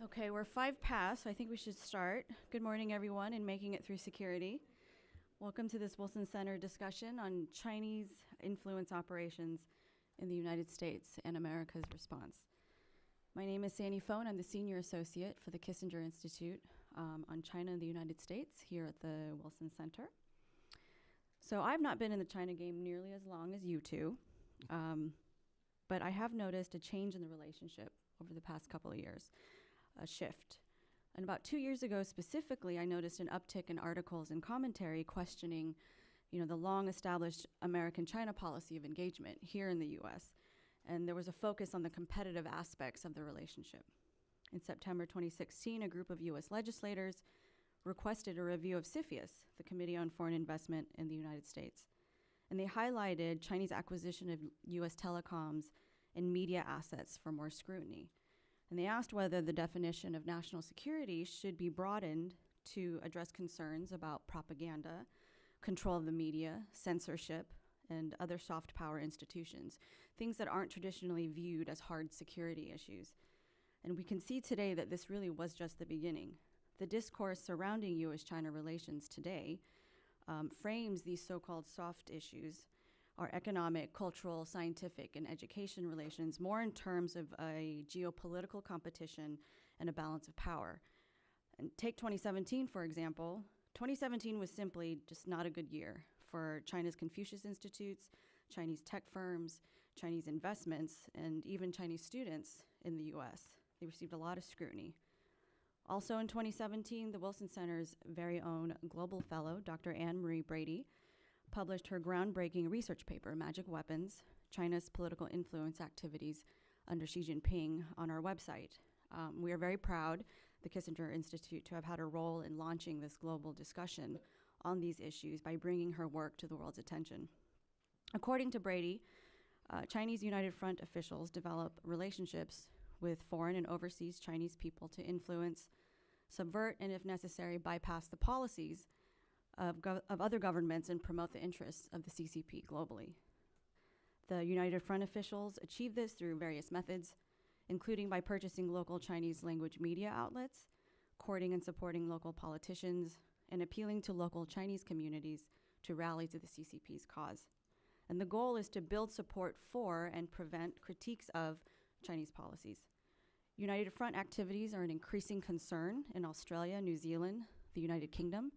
Okay, we're 5 past, so I think we should start. Good morning, everyone, and making it through security. Welcome to this Wilson Center discussion on Chinese influence operations in the United States and America's response. My name is Sandy Phone. I'm the Senior Associate for the Kissinger Institute on China and the United States here at the Wilson Center. So I've not been in the China game nearly as long as you two, but I have noticed a change in the relationship over the past couple of years. A shift. And about 2 years ago specifically, I noticed an uptick in articles and commentary questioning, the long-established American-China policy of engagement here in the U.S. And there was a focus on the competitive aspects of the relationship. In September 2016, a group of U.S. legislators requested a review of CFIUS, the Committee on Foreign Investment in the United States. And they highlighted Chinese acquisition of U.S. telecoms and media assets for more scrutiny. And they asked whether the definition of national security should be broadened to address concerns about propaganda, control of the media, censorship, and other soft power institutions, things that aren't traditionally viewed as hard security issues. And we can see today that this really was just the beginning. The discourse surrounding U.S.-China relations today frames these so-called soft issues, our economic, cultural, scientific, and education relations more in terms of a geopolitical competition and a balance of power. And take 2017, for example. 2017 was simply just not a good year for China's Confucius Institutes, Chinese tech firms, Chinese investments, and even Chinese students in the US. They received a lot of scrutiny. Also in 2017, the Wilson Center's very own global fellow, Dr. Anne Marie Brady, published her groundbreaking research paper, Magic Weapons, China's Political Influence Activities under Xi Jinping, on our website. We are very proud, the Kissinger Institute, to have had a role in launching this global discussion on these issues by bringing her work to the world's attention. According to Brady, Chinese United Front officials develop relationships with foreign and overseas Chinese people to influence, subvert, and if necessary, bypass the policies of other governments and promote the interests of the CCP globally. The United Front officials achieve this through various methods, including by purchasing local Chinese language media outlets, courting and supporting local politicians, and appealing to local Chinese communities to rally to the CCP's cause. And the goal is to build support for and prevent critiques of Chinese policies. United Front activities are an increasing concern in Australia, New Zealand, the United Kingdom,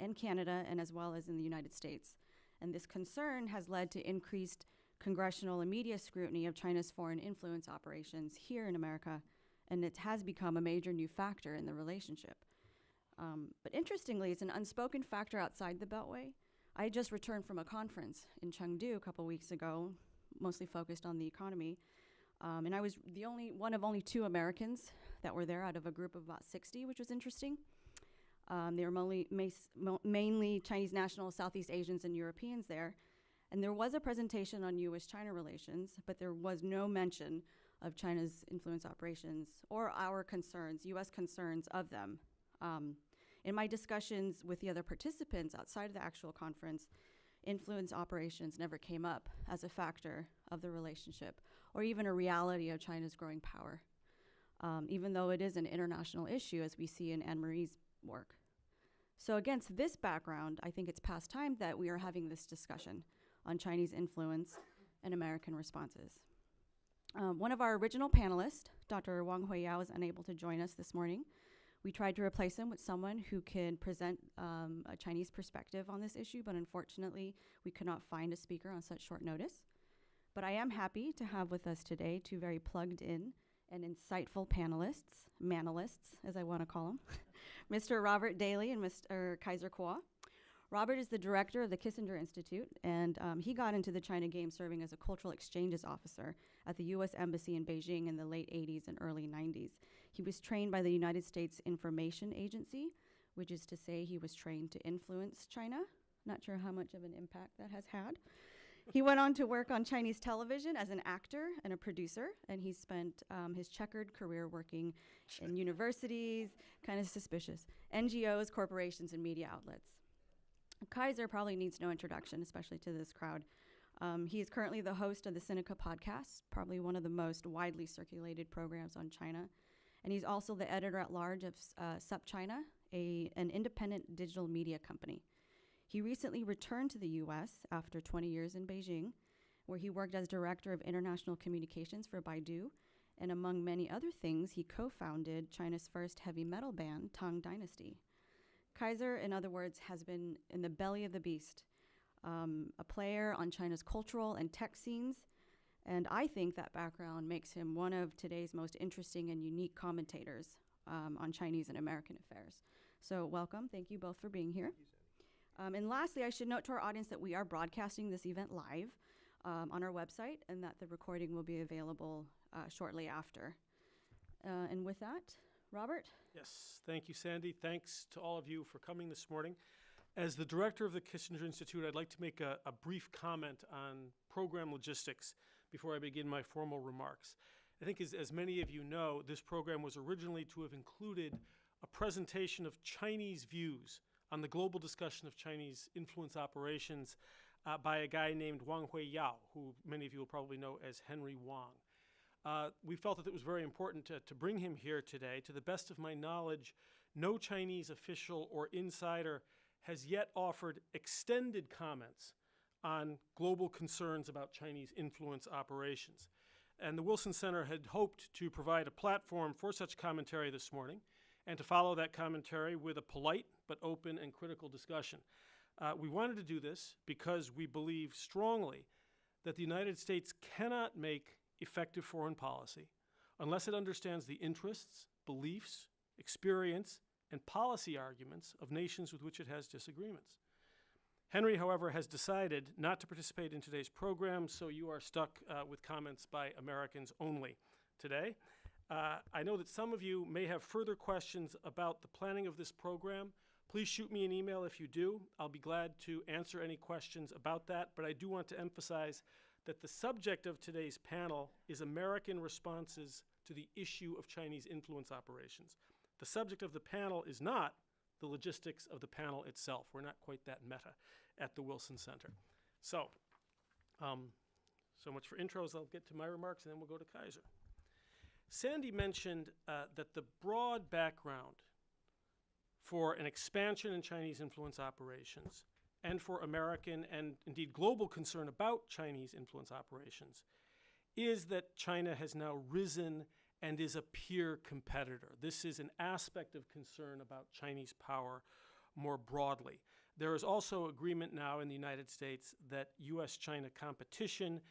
and Canada, and as well as in the United States. And this concern has led to increased congressional and media scrutiny of China's foreign influence operations here in America, and it has become a major new factor in the relationship. But interestingly, it's an unspoken factor outside the Beltway. I just returned from a conference in Chengdu a couple weeks ago, mostly focused on the economy, and I was one of only 2 Americans that were there out of a group of about 60, which was interesting. They were mainly Chinese nationals, Southeast Asians, and Europeans there. And there was a presentation on U.S.-China relations, but there was no mention of China's influence operations or our concerns, U.S. concerns of them. In my discussions with the other participants outside of the actual conference, influence operations never came up as a factor of the relationship or even a reality of China's growing power, even though it is an international issue, as we see in Anne Marie's work. So against this background, I think it's past time that we are having this discussion on Chinese influence and American responses. One of our original panelists, Dr. Wang Huiyao, is unable to join us this morning. We tried to replace him with someone who can present a Chinese perspective on this issue, but unfortunately, we could not find a speaker on such short notice. But I am happy to have with us today 2 very plugged in and insightful panelists, manalists, as I want to call them, Mr. Robert Daly and Mr. Kaiser Kuo. Robert is the director of the Kissinger Institute, and he got into the China game serving as a cultural exchanges officer at the U.S. Embassy in Beijing in the late 80s and early 90s. He was trained by the United States Information Agency, which is to say he was trained to influence China. Not sure how much of an impact that has had. He went on to work on Chinese television as an actor and a producer, and he spent his checkered career working in universities, kind of suspicious, NGOs, corporations, and media outlets. Kaiser probably needs no introduction, especially to this crowd. He is currently the host of the Sinica podcast, probably one of the most widely circulated programs on China. And he's also the editor-at-large of SupChina, an independent digital media company. He recently returned to the U.S. after 20 years in Beijing, where he worked as director of international communications for Baidu. And among many other things, he co-founded China's first heavy metal band, Tang Dynasty. Kaiser, in other words, has been in the belly of the beast, a player on China's cultural and tech scenes. And I think that background makes him one of today's most interesting and unique commentators on Chinese and American affairs. So welcome. Thank you both for being here. And lastly, I should note to our audience that we are broadcasting this event live on our website, and that the recording will be available shortly after. And with that, Robert? Yes, thank you, Sandy. Thanks to all of you for coming this morning. As the director of the Kissinger Institute, I'd like to make a brief comment on program logistics before I begin my formal remarks. I think as many of you know, this program was originally to have included a presentation of Chinese views on the global discussion of Chinese influence operations by a guy named Wang Huiyao, who many of you will probably know as Henry Wang. We felt that it was very important to bring him here today. To the best of my knowledge, no Chinese official or insider has yet offered extended comments on global concerns about Chinese influence operations. And the Wilson Center had hoped to provide a platform for such commentary this morning and to follow that commentary with a polite but open and critical discussion. We wanted to do this because we believe strongly that the United States cannot make effective foreign policy unless it understands the interests, beliefs, experience, and policy arguments of nations with which it has disagreements. Henry, however, has decided not to participate in today's program, so you are stuck with comments by Americans only today. I know that some of you may have further questions about the planning of this program. Please shoot me an email if you do. I'll be glad to answer any questions about that, but I do want to emphasize that the subject of today's panel is American responses to the issue of Chinese influence operations. The subject of the panel is not the logistics of the panel itself. We're not quite that meta at the Wilson Center. So much for intros. I'll get to my remarks, and then we'll go to Kaiser. Sandy mentioned that the broad background for an expansion in Chinese influence operations and for American and indeed global concern about Chinese influence operations is that China has now risen and is a peer competitor. This is an aspect of concern about Chinese power more broadly. There is also agreement now in the United States that U.S.-China competition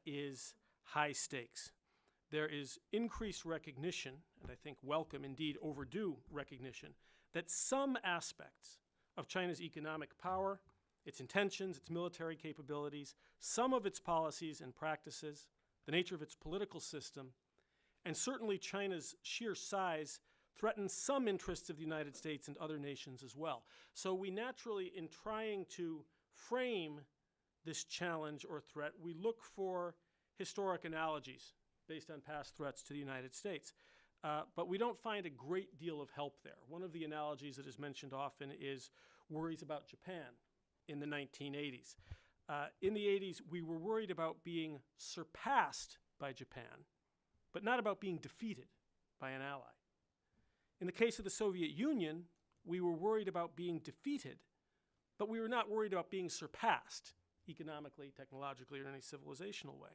is high stakes. There is increased recognition, and I think welcome, indeed overdue recognition, that some aspects of China's economic power, its intentions, its military capabilities, some of its policies and practices, the nature of its political system, and certainly China's sheer size threatens some interests of the United States and other nations as well. So we naturally, in trying to frame this challenge or threat, we look for historic analogies based on past threats to the United States. But we don't find a great deal of help there. One of the analogies that is mentioned often is worries about Japan in the 1980s. In the 80s, we were worried about being surpassed by Japan, but not about being defeated by an ally. In the case of the Soviet Union, we were worried about being defeated, but we were not worried about being surpassed economically, technologically, or in any civilizational way.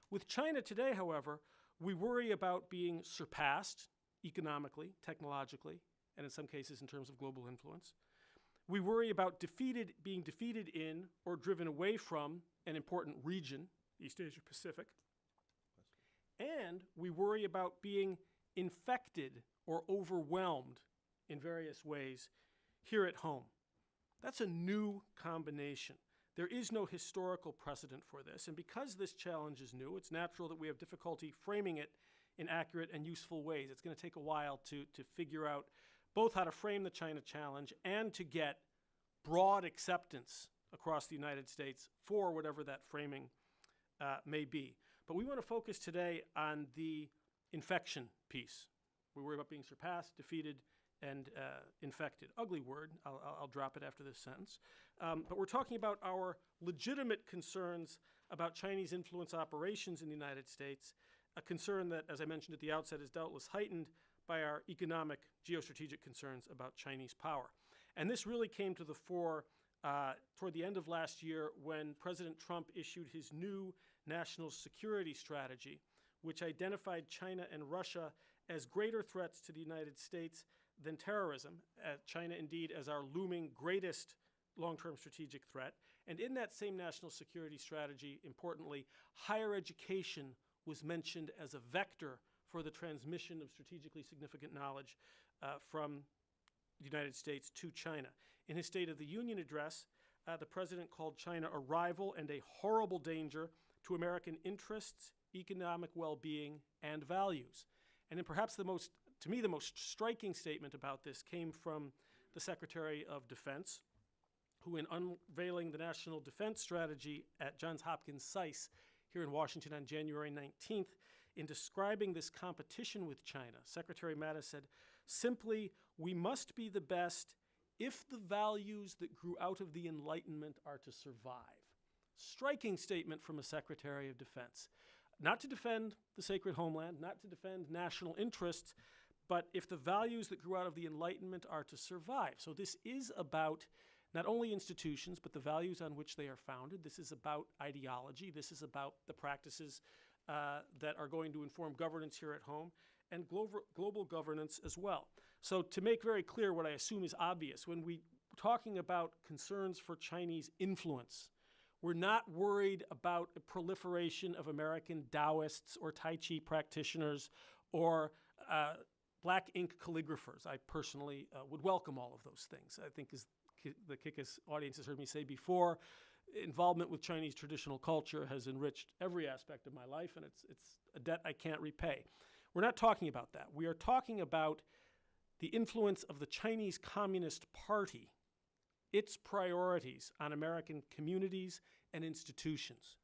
With China today, however, we worry about being surpassed economically, technologically, and in some cases in terms of global influence. We worry about being defeated in or driven away from an important region, East Asia Pacific. And we worry about being infected or overwhelmed in various ways here at home. That's a new combination. There is no historical precedent for this, and because this challenge is new, it's natural that we have difficulty framing it in accurate and useful ways. It's going to take a while to figure out both how to frame the China challenge and to get broad acceptance across the United States for whatever that framing may be. But we want to focus today on the infection piece. We worry about being surpassed, defeated, and infected. Ugly word. I'll drop it after this sentence. But we're talking about our legitimate concerns about Chinese influence operations in the United States, a concern that, as I mentioned at the outset, is doubtless heightened by our economic geostrategic concerns about Chinese power. And this really came to the fore toward the end of last year when President Trump issued his new national security strategy, which identified China and Russia as greater threats to the United States than terrorism, China indeed as our looming greatest long-term strategic threat. And in that same national security strategy, importantly, higher education was mentioned as a vector for the transmission of strategically significant knowledge from the United States to China. In his State of the Union address, the president called China a rival and a horrible danger to American interests, economic well-being, and values. And then perhaps to me, the most striking statement about this came from the Secretary of Defense, who in unveiling the National Defense Strategy at Johns Hopkins SAIS here in Washington on January 19th, in describing this competition with China, Secretary Mattis said, simply, we must be the best if the values that grew out of the Enlightenment are to survive. Striking statement from a Secretary of Defense. Not to defend the sacred homeland, not to defend national interests, but if the values that grew out of the Enlightenment are to survive. So this is about not only institutions, but the values on which they are founded. This is about ideology. This is about the practices that are going to inform governance here at home and global governance as well. So to make very clear what I assume is obvious, when we're talking about concerns for Chinese influence, we're not worried about a proliferation of American Taoists or Tai Chi practitioners or black ink calligraphers. I personally would welcome all of those things. I think, as the Kikis audience has heard me say before, involvement with Chinese traditional culture has enriched every aspect of my life, and it's a debt I can't repay. We're not talking about that. We are talking about the influence of the Chinese Communist Party, its priorities on American communities and institutions.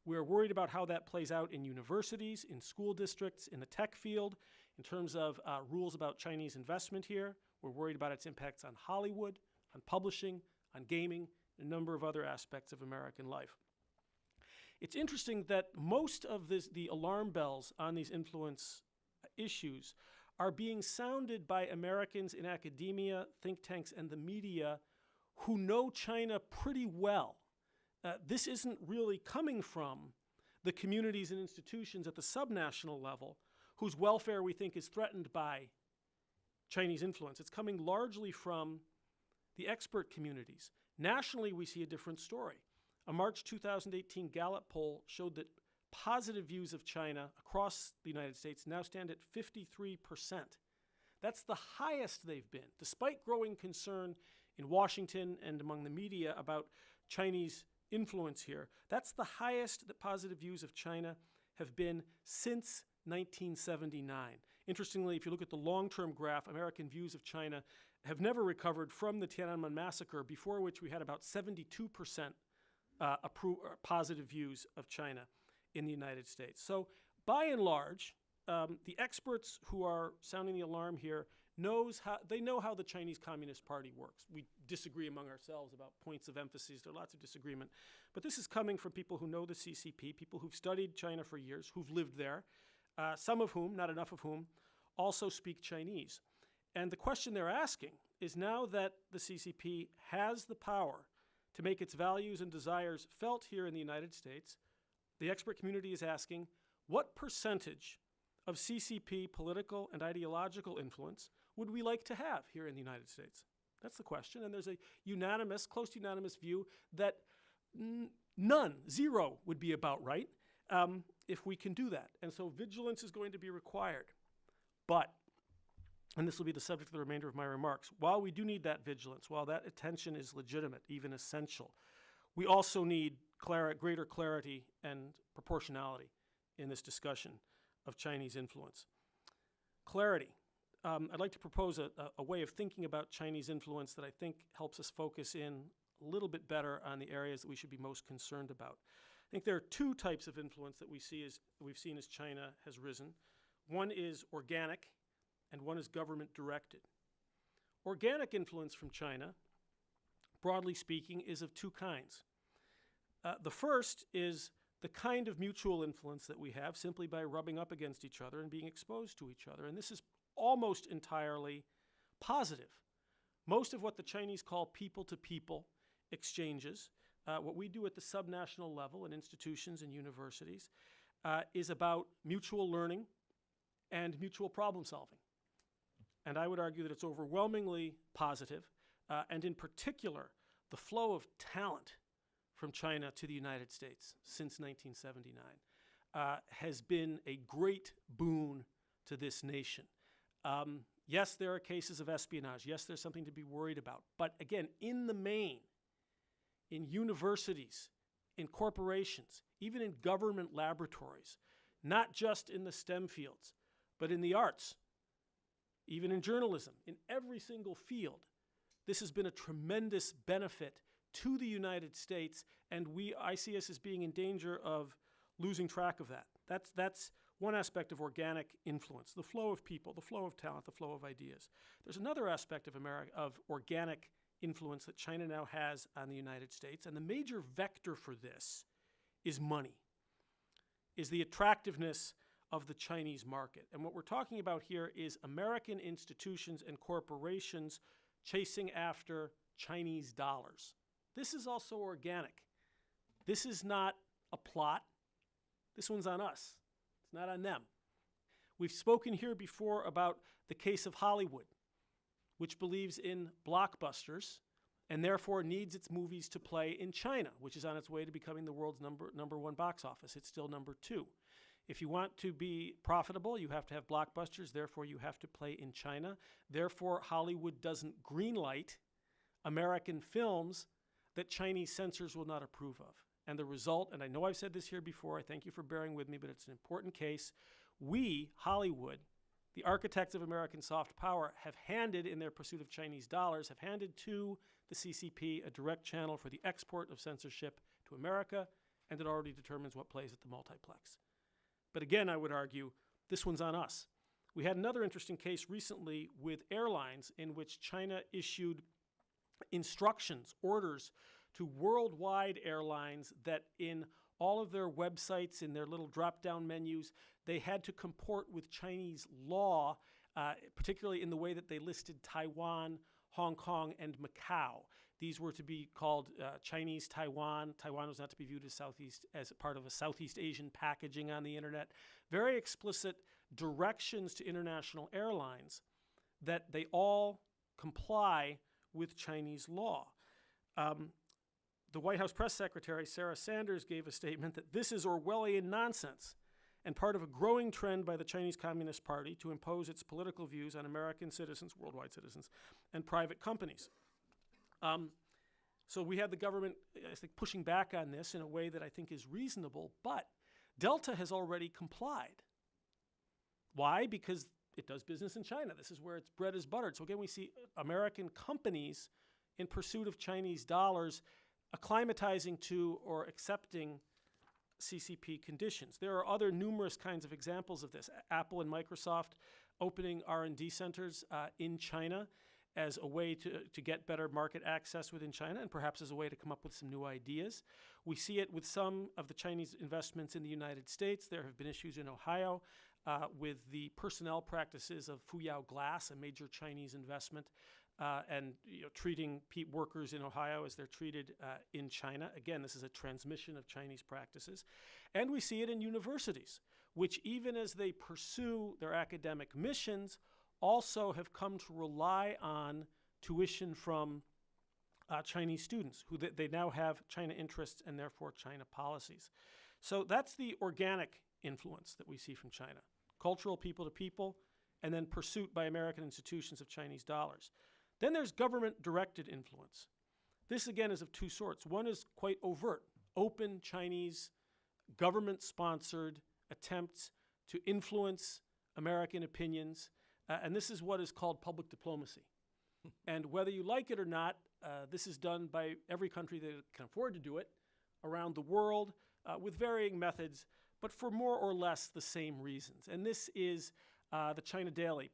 We're worried about how that plays out in universities, in school districts, in the tech field, in terms of rules about Chinese investment here. We're worried about its impacts on Hollywood, on publishing, on gaming, and a number of other aspects of American life. It's interesting that most of the alarm bells on these influence issues are being sounded by Americans in academia, think tanks, and the media who know China pretty well. This isn't really coming from the communities and institutions at the subnational level whose welfare we think is threatened by Chinese influence. It's coming largely from the expert communities. Nationally, we see a different story. A March 2018 Gallup poll showed that positive views of China across the United States now stand at 53%. That's the highest they've been, despite growing concern in Washington and among the media about Chinese influence here. That's the highest that positive views of China have been since 1979. Interestingly, if you look at the long-term graph, American views of China have never recovered from the Tiananmen massacre, before which we had about 72% positive views of China in the United States. So by and large, the experts who are sounding the alarm here know how the Chinese Communist Party works. We disagree among ourselves about points of emphasis. There are lots of disagreement. But this is coming from people who know the CCP, people who've studied China for years, who've lived there, some of whom, not enough of whom, also speak Chinese. And the question they're asking is, now that the CCP has the power to make its values and desires felt here in the United States, the expert community is asking, what percentage of CCP political and ideological influence would we like to have here in the United States? That's the question. And there's a unanimous, close to unanimous view that none, zero, would be about right if we can do that. And so vigilance is going to be required. But, and this will be the subject of the remainder of my remarks, while we do need that vigilance, while that attention is legitimate, even essential, we also need greater clarity and proportionality in this discussion of Chinese influence. Clarity. I'd like to propose a way of thinking about Chinese influence that I think helps us focus in a little bit better on the areas that we should be most concerned about. I think there are two types of influence that we've seen as China has risen. One is organic, and one is government-directed. Organic influence from China, broadly speaking, is of two kinds. The first is the kind of mutual influence that we have simply by rubbing up against each other and being exposed to each other. And this is almost entirely positive. Most of what the Chinese call people-to-people exchanges, what we do at the subnational level in institutions and universities, is about mutual learning and mutual problem solving. And I would argue that it's overwhelmingly positive, and in particular, the flow of talent from China to the United States since 1979 has been a great boon to this nation. Yes, there are cases of espionage. Yes, there's something to be worried about. But again, in the main, in universities, in corporations, even in government laboratories, not just in the STEM fields, but in the arts, even in journalism, in every single field, this has been a tremendous benefit to the United States, and I see us as being in danger of losing track of that. That's one aspect of organic influence, the flow of people, the flow of talent, the flow of ideas. There's another aspect of organic influence that China now has on the United States, and the major vector for this is money, is the attractiveness of the Chinese market. And what we're talking about here is American institutions and corporations chasing after Chinese dollars. This is also organic. This is not a plot. This one's on us. It's not on them. We've spoken here before about the case of Hollywood, which believes in blockbusters and therefore needs its movies to play in China, which is on its way to becoming the world's number one box office. It's still number 2. If you want to be profitable, you have to have blockbusters. Therefore, you have to play in China. Therefore, Hollywood doesn't greenlight American films that Chinese censors will not approve of. And the result, and I know I've said this here before, I thank you for bearing with me, but it's an important case. We, Hollywood, the architects of American soft power, have handed, in their pursuit of Chinese dollars, have handed to the CCP a direct channel for the export of censorship to America, and it already determines what plays at the multiplex. But again, I would argue, this one's on us. We had another interesting case recently with airlines in which China issued instructions, orders to worldwide airlines that in all of their websites, in their little drop-down menus, they had to comport with Chinese law, particularly in the way that they listed Taiwan, Hong Kong, and Macau. These were to be called Chinese Taiwan. Taiwan was not to be viewed as part of a Southeast Asian packaging on the internet. Very explicit directions to international airlines that they all comply with Chinese law. The White House press secretary, Sarah Sanders, gave a statement that this is Orwellian nonsense and part of a growing trend by the Chinese Communist Party to impose its political views on American citizens, worldwide citizens, and private companies. So we have the government, I think, pushing back on this in a way that I think is reasonable, but Delta has already complied. Why? Because it does business in China. This is where its bread is buttered. So again, we see American companies in pursuit of Chinese dollars acclimatizing to or accepting CCP conditions. There are other numerous kinds of examples of this. Apple and Microsoft opening R&D centers in China as a way to get better market access within China and perhaps as a way to come up with some new ideas. We see it with some of the Chinese investments in the United States. There have been issues in Ohio with the personnel practices of Fuyao Glass, a major Chinese investment, and treating workers in Ohio as they're treated in China. Again, this is a transmission of Chinese practices. And we see it in universities, which even as they pursue their academic missions, also have come to rely on tuition from Chinese students, who they now have China interests and therefore China policies. So that's the organic influence that we see from China. Cultural, people to people, and then pursuit by American institutions of Chinese dollars. Then there's government-directed influence. This, again, is of two sorts. One is quite overt, open Chinese government-sponsored attempts to influence American opinions, and this is what is called public diplomacy. And whether you like it or not, this is done by every country that can afford to do it around the world with varying methods, but for more or less the same reasons. And this is the China Daily,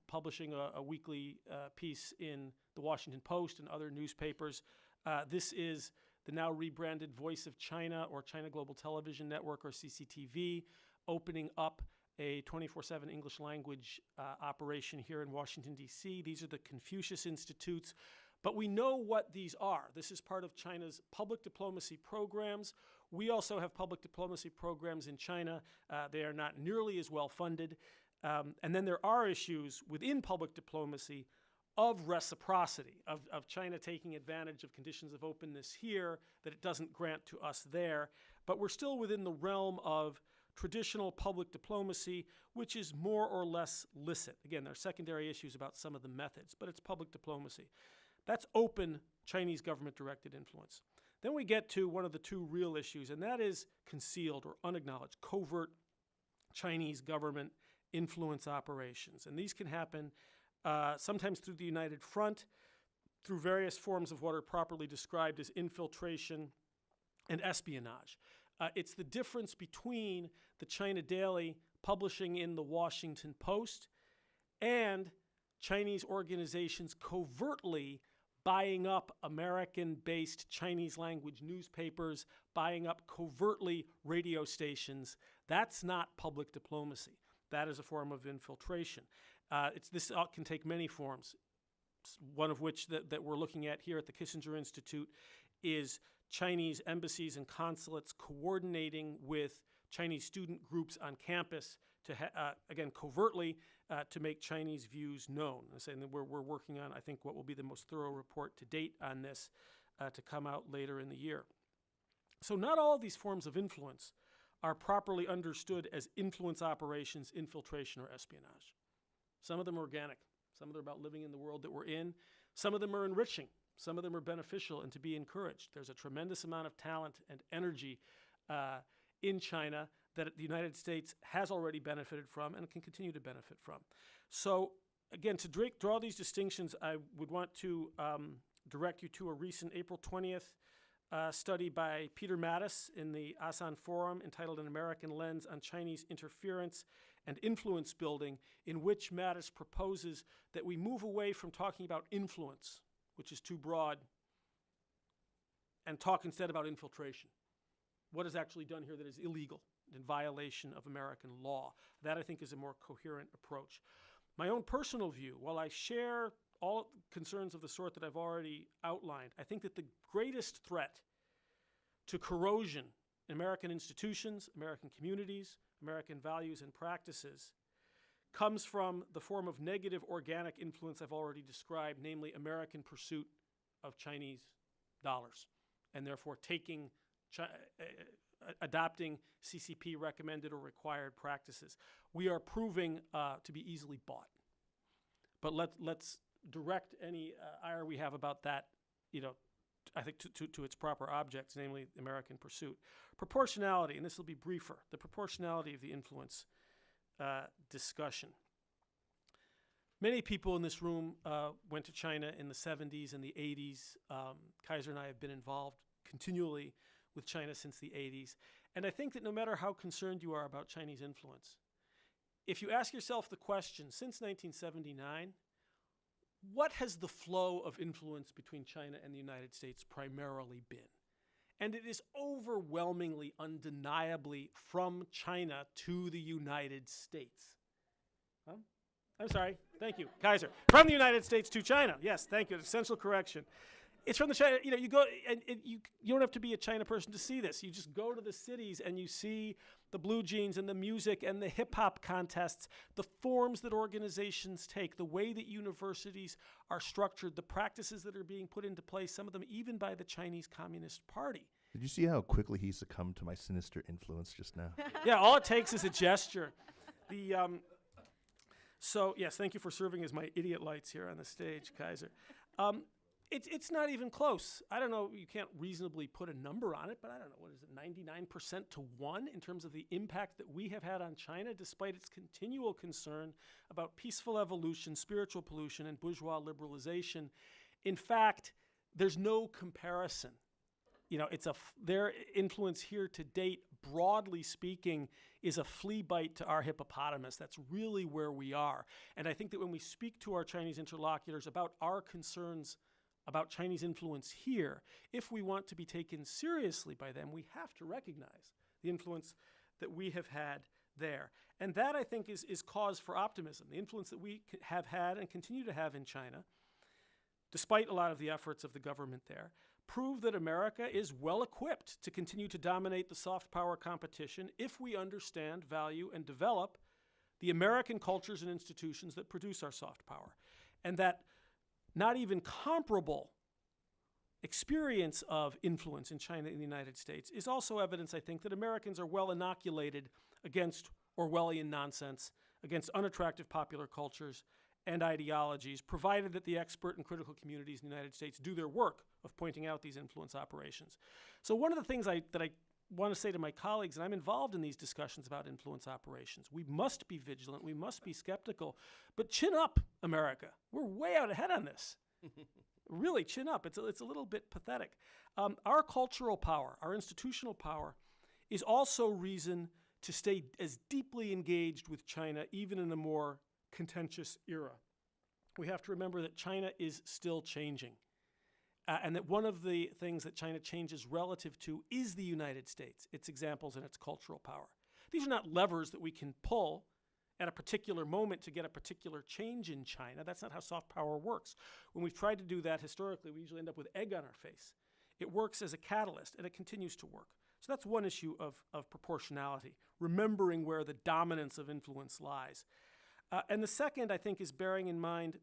publishing a weekly piece in the Washington Post and other newspapers. This is the now rebranded Voice of China or China Global Television Network or CCTV, opening up a 24/7 English language operation here in Washington, D.C. These are the Confucius Institutes. But we know what these are. This is part of China's public diplomacy programs. We also have public diplomacy programs in China. They are not nearly as well funded. And then there are issues within public diplomacy of reciprocity, of China taking advantage of conditions of openness here that it doesn't grant to us there. But we're still within the realm of traditional public diplomacy, which is more or less licit. Again, there are secondary issues about some of the methods, but it's public diplomacy. That's open Chinese government-directed influence. Then we get to one of the two real issues, and that is concealed or unacknowledged, covert Chinese government influence operations. And these can happen sometimes through the United Front, through various forms of what are properly described as infiltration and espionage. It's the difference between the China Daily publishing in the Washington Post and Chinese organizations covertly buying up American-based Chinese language newspapers, buying up covertly radio stations. That's not public diplomacy. That is a form of infiltration. This can take many forms, one of which that we're looking at here at the Kissinger Institute is Chinese embassies and consulates coordinating with Chinese student groups on campus to, again, covertly to make Chinese views known. And we're working on, I think, what will be the most thorough report to date on this to come out later in the year. So not all of these forms of influence are properly understood as influence operations, infiltration, or espionage. Some of them are organic. Some of them are about living in the world that we're in. Some of them are enriching. Some of them are beneficial and to be encouraged. There's a tremendous amount of talent and energy in China that the United States has already benefited from and can continue to benefit from. So again, to draw these distinctions, I would want to direct you to a recent April 20th study by Peter Mattis in the ASEAN Forum entitled An American Lens on Chinese Interference and Influence Building, in which Mattis proposes that we move away from talking about influence, which is too broad, and talk instead about infiltration. What is actually done here that is illegal, in violation of American law? That, I think, is a more coherent approach. My own personal view, while I share all concerns of the sort that I've already outlined, I think that the greatest threat to corrosion in American institutions, American communities, American values and practices comes from the form of negative organic influence I've already described, namely American pursuit of Chinese dollars, and therefore adopting CCP recommended or required practices. We are proving to be easily bought. But let's direct any ire we have about that, I think to its proper objects, namely American pursuit. Proportionality, and this will be briefer, the proportionality of the influence discussion. Many people in this room went to China in the 70s and the 80s. Kaiser and I have been involved continually with China since the 80s. And I think that no matter how concerned you are about Chinese influence, if you ask yourself the question, since 1979, what has the flow of influence between China and the United States primarily been? And it is overwhelmingly, undeniably from China to the United States. Huh? I'm sorry. Thank you, Kaiser. From the United States to China. Yes, thank you. Essential correction. It's from the China, you go, and you don't have to be a China person to see this. You just go to the cities and you see the blue jeans and the music and the hip-hop contests, the forms that organizations take, the way that universities are structured, the practices that are being put into place, some of them even by the Chinese Communist Party. Did you see how quickly he succumbed to my sinister influence just now? Yeah, all it takes is a gesture. So, yes, thank you for serving as my idiot lights here on the stage, Kaiser. It's not even close. I don't know, you can't reasonably put a number on it, but I don't know, what is it, 99% to 1 in terms of the impact that we have had on China, despite its continual concern about peaceful evolution, spiritual pollution, and bourgeois liberalization. In fact, there's no comparison. Their influence here to date, broadly speaking, is a flea bite to our hippopotamus. That's really where we are. And I think that when we speak to our Chinese interlocutors about our concerns about Chinese influence here, if we want to be taken seriously by them, we have to recognize the influence that we have had there. And that, I think, is cause for optimism. The influence that we have had and continue to have in China, despite a lot of the efforts of the government there, prove that America is well equipped to continue to dominate the soft power competition if we understand, value, and develop the American cultures and institutions that produce our soft power. And that not even comparable experience of influence in China and the United States is also evidence, I think, that Americans are well inoculated against Orwellian nonsense, against unattractive popular cultures and ideologies, provided that the expert and critical communities in the United States do their work of pointing out these influence operations. So one of the things that I want to say to my colleagues, and I'm involved in these discussions about influence operations, we must be vigilant, we must be skeptical, but chin up, America. We're way out ahead on this. Really, chin up. It's a little bit pathetic. Our cultural power, our institutional power, is also reason to stay as deeply engaged with China, even in a more contentious era. We have to remember that China is still changing, and that one of the things that China changes relative to is the United States, its examples and its cultural power. These are not levers that we can pull at a particular moment to get a particular change in China. That's not how soft power works. When we've tried to do that historically, we usually end up with egg on our face. It works as a catalyst, and it continues to work. So that's one issue of proportionality, remembering where the dominance of influence lies. And the second, I think, is bearing in mind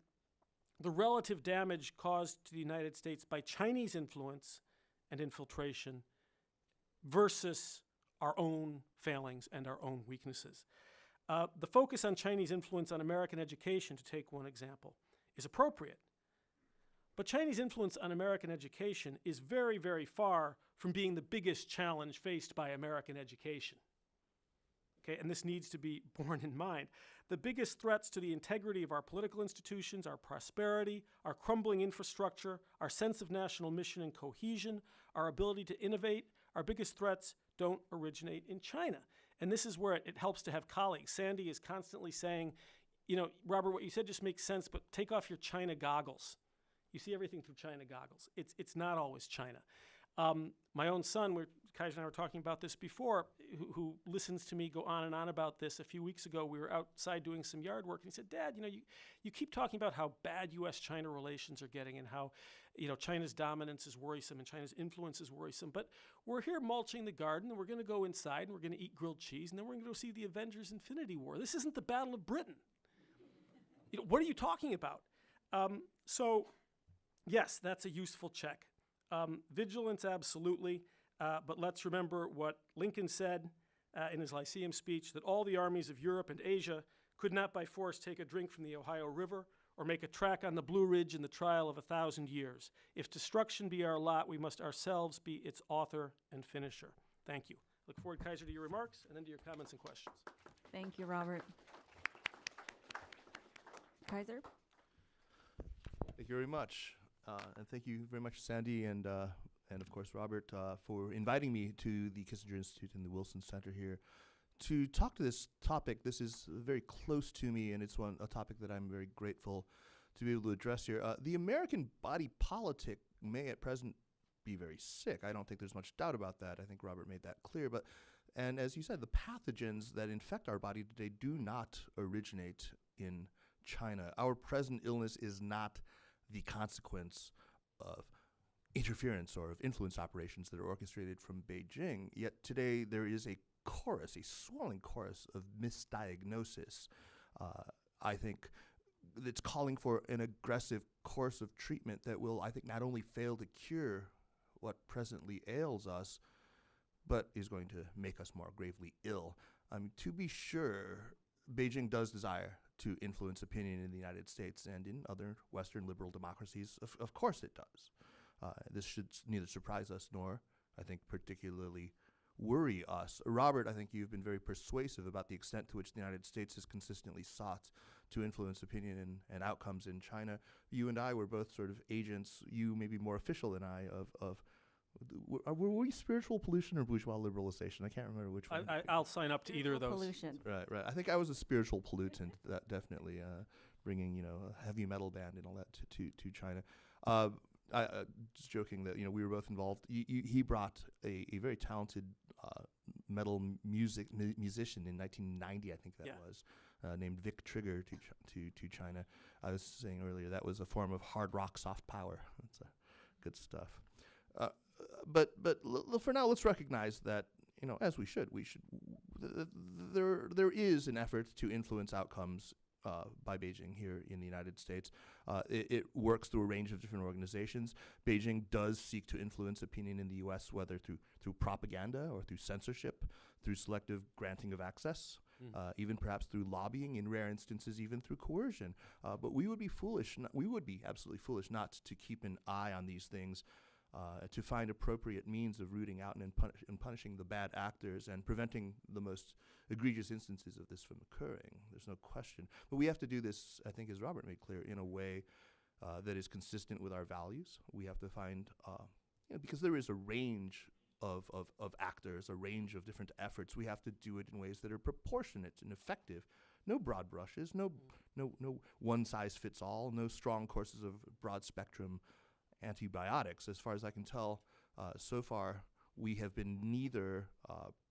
the relative damage caused to the United States by Chinese influence and infiltration versus our own failings and our own weaknesses. The focus on Chinese influence on American education, to take one example, is appropriate. But Chinese influence on American education is very, very far from being the biggest challenge faced by American education. Okay, and this needs to be borne in mind. The biggest threats to the integrity of our political institutions, our prosperity, our crumbling infrastructure, our sense of national mission and cohesion, our ability to innovate, our biggest threats don't originate in China. And this is where it helps to have colleagues. Sandy is constantly saying, you know, Robert, what you said just makes sense, but take off your China goggles. You see everything through China goggles. It's not always China. My own son, Kaiser and I were talking about this before, who listens to me go on and on about this. A few weeks ago, we were outside doing some yard work, and he said, Dad, you know, you keep talking about how bad U.S.-China relations are getting and how, you know, China's dominance is worrisome and China's influence is worrisome. But we're here mulching the garden, and we're going to go inside, and we're going to eat grilled cheese, and then we're going to go see the Avengers Infinity War. This isn't the Battle of Britain. You know, what are you talking about? So, yes, that's a useful check. Vigilance, absolutely. But let's remember what Lincoln said in his Lyceum speech, that all the armies of Europe and Asia could not by force take a drink from the Ohio River or make a track on the Blue Ridge in the trial of 1,000 years. If destruction be our lot, we must ourselves be its author and finisher. Thank you. Look forward, Kaiser, to your remarks and then to your comments and questions. Thank you, Robert. Kaiser? Thank you very much. And thank you very much, Sandy, and of course, Robert, for inviting me to the Kissinger Institute and the Wilson Center here to talk to this topic. This is very close to me, and it's a topic that I'm very grateful to be able to address here. The American body politic may at present be very sick. I don't think there's much doubt about that. I think Robert made that clear. And as you said, the pathogens that infect our body today do not originate in China. Our present illness is not the consequence of interference or of influence operations that are orchestrated from Beijing. Yet today there is a swelling chorus of misdiagnosis. I think that's calling for an aggressive course of treatment that will, I think, not only fail to cure what presently ails us, but is going to make us more gravely ill. To be sure, Beijing does desire to influence opinion in the United States and in other Western liberal democracies. Of course it does. This should neither surprise us nor, I think, particularly worry us. Robert, I think you've been very persuasive about the extent to which the United States has consistently sought to influence opinion and outcomes in China. You and I were both sort of agents, you maybe more official than I, were we spiritual pollution or bourgeois liberalization? I can't remember which one. I'll sign up to either of those. Pollution. Right. I think I was a spiritual pollutant, that definitely bringing a heavy metal band and all that to China. Just joking that we were both involved. He brought a very talented metal musician in 1990, I think that was, named Vic Trigger to China. I was saying earlier that was a form of hard rock soft power. That's good stuff. But for now, let's recognize that, as we should, there is an effort to influence outcomes by Beijing here in the United States. It works through a range of different organizations. Beijing does seek to influence opinion in the U.S., whether through propaganda or through censorship, through selective granting of access, even perhaps through lobbying, in rare instances even through coercion. But we would be absolutely foolish not to keep an eye on these things, to find appropriate means of rooting out and punishing the bad actors and preventing the most egregious instances of this from occurring. There's no question. But we have to do this, I think, as Robert made clear, in a way that is consistent with our values. We have to find, because there is a range of actors, a range of different efforts, we have to do it in ways that are proportionate and effective. No broad brushes, no one size fits all, no strong courses of broad spectrum antibiotics. As far as I can tell, so far we have been neither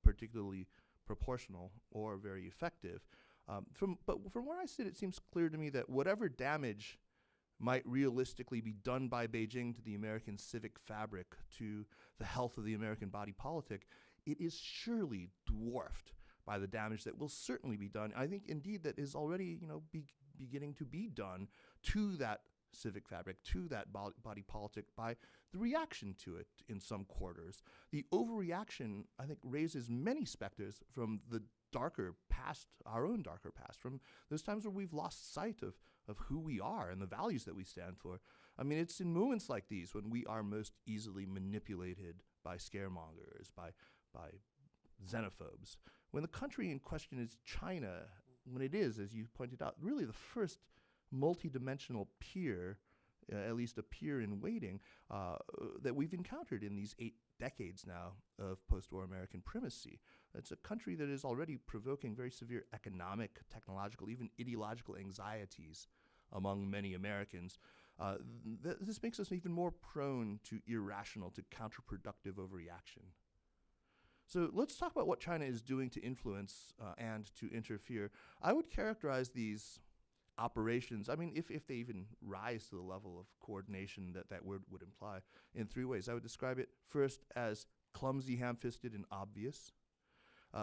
particularly proportional or very effective. But from where I sit, it seems clear to me that whatever damage might realistically be done by Beijing to the American civic fabric, to the health of the American body politic, it is surely dwarfed by the damage that will certainly be done. I think, indeed, that is already, beginning to be done to that civic fabric, to that body politic, by the reaction to it in some quarters. The overreaction, I think, raises many specters from the darker past, our own darker past, from those times where we've lost sight of who we are and the values that we stand for. I mean, it's in moments like these when we are most easily manipulated by scaremongers, by xenophobes. When the country in question is China, when it is, as you pointed out, really the first multidimensional peer, at least a peer in waiting, that we've encountered in these 8 decades now of post-war American primacy. It's a country that is already provoking very severe economic, technological, even ideological anxieties among many Americans. This makes us even more prone to irrational, to counterproductive overreaction. So let's talk about what China is doing to influence and to interfere. I would characterize these operations, I mean, if they even rise to the level of coordination that word would imply, in 3 ways. I would describe it first as clumsy, ham-fisted, and obvious.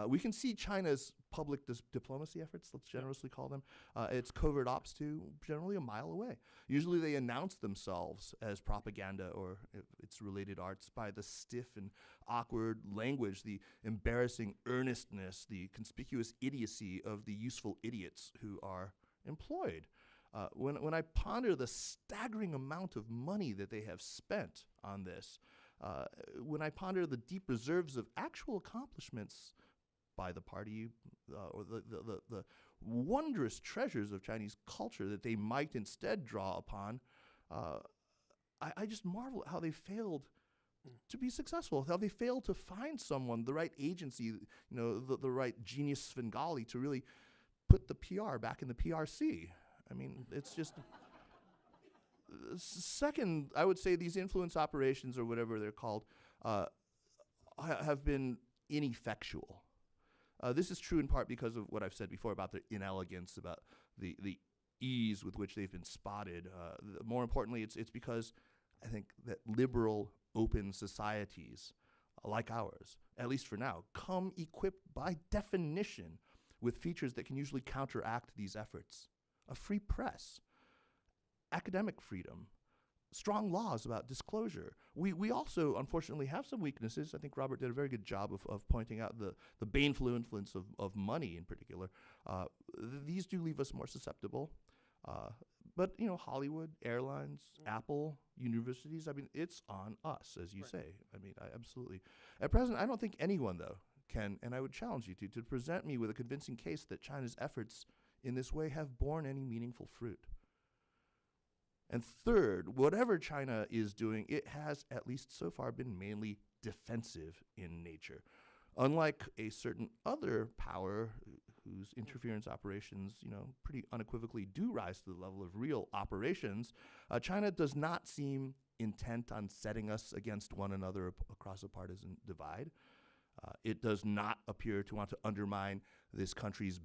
We can see China's public diplomacy efforts, let's generously call them, its covert ops too, generally a mile away. Usually they announce themselves as propaganda or its related arts by the stiff and awkward language, the embarrassing earnestness, the conspicuous idiocy of the useful idiots who are employed. When I ponder the staggering amount of money that they have spent on this, when I ponder the deep reserves of actual accomplishments by the party, or the wondrous treasures of Chinese culture that they might instead draw upon, I just marvel at how they failed to be successful, how they failed to find someone, the right agency, the right genius Svengali to really put the PR back in the PRC. I mean, it's just... Second, I would say these influence operations, or whatever they're called, have been ineffectual. This is true in part because of what I've said before about their inelegance, about the ease with which they've been spotted. More importantly, it's because I think that liberal, open societies like ours, at least for now, come equipped by definition with features that can usually counteract these efforts. A free press, academic freedom, strong laws about disclosure. We also, unfortunately, have some weaknesses. I think Robert did a very good job of pointing out the baneful influence of money in particular. These do leave us more susceptible. But, Hollywood, airlines, Apple, universities, I mean, it's on us, as you say. I mean, absolutely. At present, I don't think anyone, though, can, and I would challenge you to present me with a convincing case that China's efforts in this way have borne any meaningful fruit. And third, whatever China is doing, it has, at least so far, been mainly defensive in nature. Unlike a certain other power whose interference operations, pretty unequivocally do rise to the level of real operations, China does not seem intent on setting us against one another across a partisan divide. It does not appear to want to undermine this country's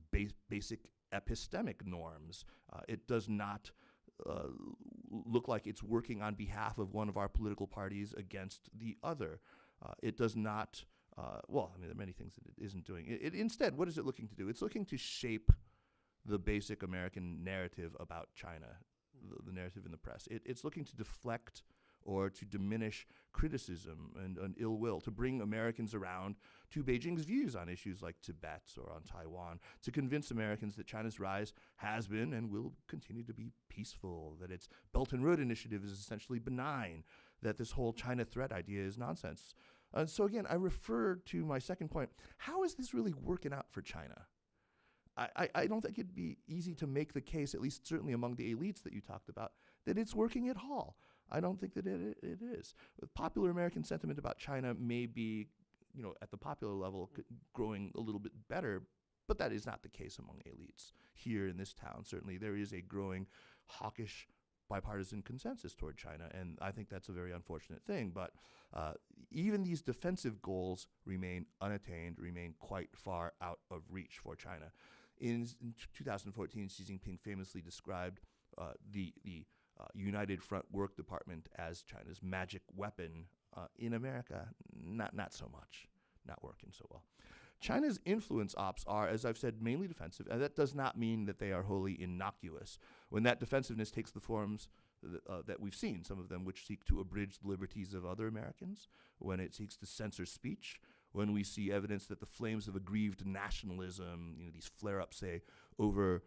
basic epistemic norms. It does not look like it's working on behalf of one of our political parties against the other. It does not, well, I mean, there are many things that it isn't doing. Instead, what is it looking to do? It's looking to shape the basic American narrative about China, the narrative in the press. It's looking to deflect or to diminish criticism and ill will, to bring Americans around to Beijing's views on issues like Tibet or on Taiwan, to convince Americans that China's rise has been and will continue to be peaceful, that its Belt and Road Initiative is essentially benign, that this whole China threat idea is nonsense. So again, I refer to my second point. How is this really working out for China? I don't think it'd be easy to make the case, at least certainly among the elites that you talked about, that it's working at all. I don't think that it is. Popular American sentiment about China may be, at the popular level, growing a little bit better, but that is not the case among elites. Here in this town, certainly, there is a growing hawkish bipartisan consensus toward China, and I think that's a very unfortunate thing. But even these defensive goals remain unattained, remain quite far out of reach for China. In 2014, Xi Jinping famously described the United Front Work Department as China's magic weapon. In America, not so much, not working so well. China's influence ops are, as I've said, mainly defensive, and that does not mean that they are wholly innocuous. When that defensiveness takes the forms that we've seen, some of them which seek to abridge the liberties of other Americans, when it seeks to censor speech, when we see evidence that the flames of aggrieved nationalism, these flare-ups, say, over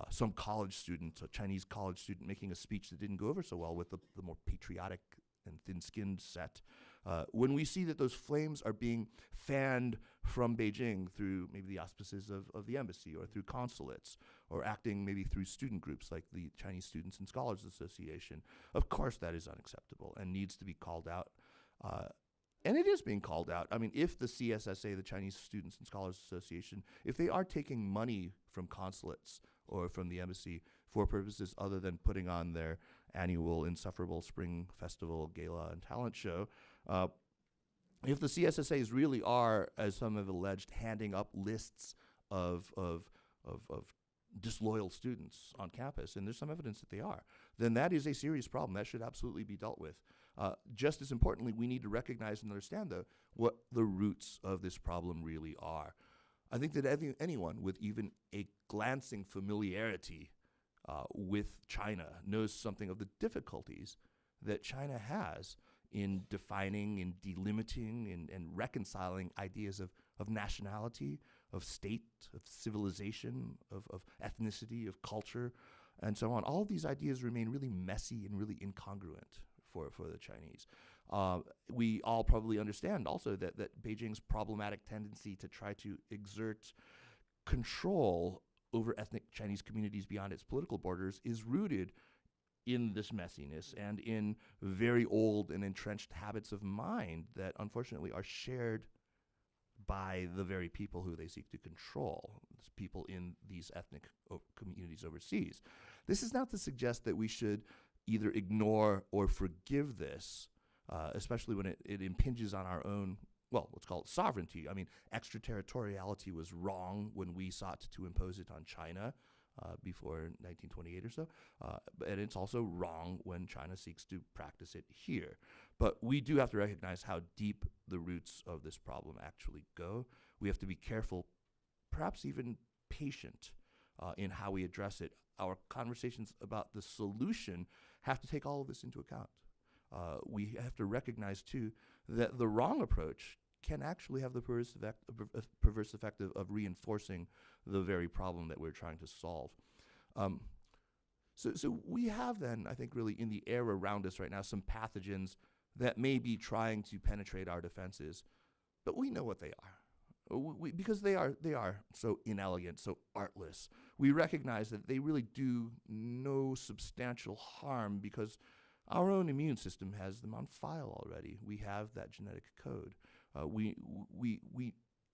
some college student, a Chinese college student making a speech that didn't go over so well with the more patriotic and thin-skinned set. When we see that those flames are being fanned from Beijing through maybe the auspices of the embassy or through consulates or acting maybe through student groups like the Chinese Students and Scholars Association, of course that is unacceptable and needs to be called out. And it is being called out. I mean, if the CSSA, the Chinese Students and Scholars Association, if they are taking money from consulates or from the embassy for purposes other than putting on their annual insufferable spring festival, gala, and talent show, if the CSSAs really are, as some have alleged, handing up lists of disloyal students on campus, and there's some evidence that they are, then that is a serious problem. That should absolutely be dealt with. Just as importantly, we need to recognize and understand, though, what the roots of this problem really are. I think that anyone with even a glancing familiarity with China knows something of the difficulties that China has in defining and delimiting and reconciling ideas of nationality, of state, of civilization, of ethnicity, of culture, and so on. All of these ideas remain really messy and really incongruent for the Chinese. We all probably understand also that Beijing's problematic tendency to try to exert control over ethnic Chinese communities beyond its political borders is rooted in this messiness and in very old and entrenched habits of mind that unfortunately are shared by the very people who they seek to control, people in these ethnic communities overseas. This is not to suggest that we should either ignore or forgive this, especially when it impinges on our own, well, let's call it sovereignty. I mean, extraterritoriality was wrong when we sought to impose it on China before 1928 or so, and it's also wrong when China seeks to practice it here. But we do have to recognize how deep the roots of this problem actually go. We have to be careful, perhaps even patient, in how we address it. Our conversations about the solution have to take all of this into account. We have to recognize, too, that the wrong approach can actually have the perverse effect of reinforcing the very problem that we're trying to solve. So we have then, I think, really in the air around us right now, some pathogens that may be trying to penetrate our defenses, but we know what they are. Because they are so inelegant, so artless. We recognize that they really do no substantial harm because our own immune system has them on file already. We have that genetic code. We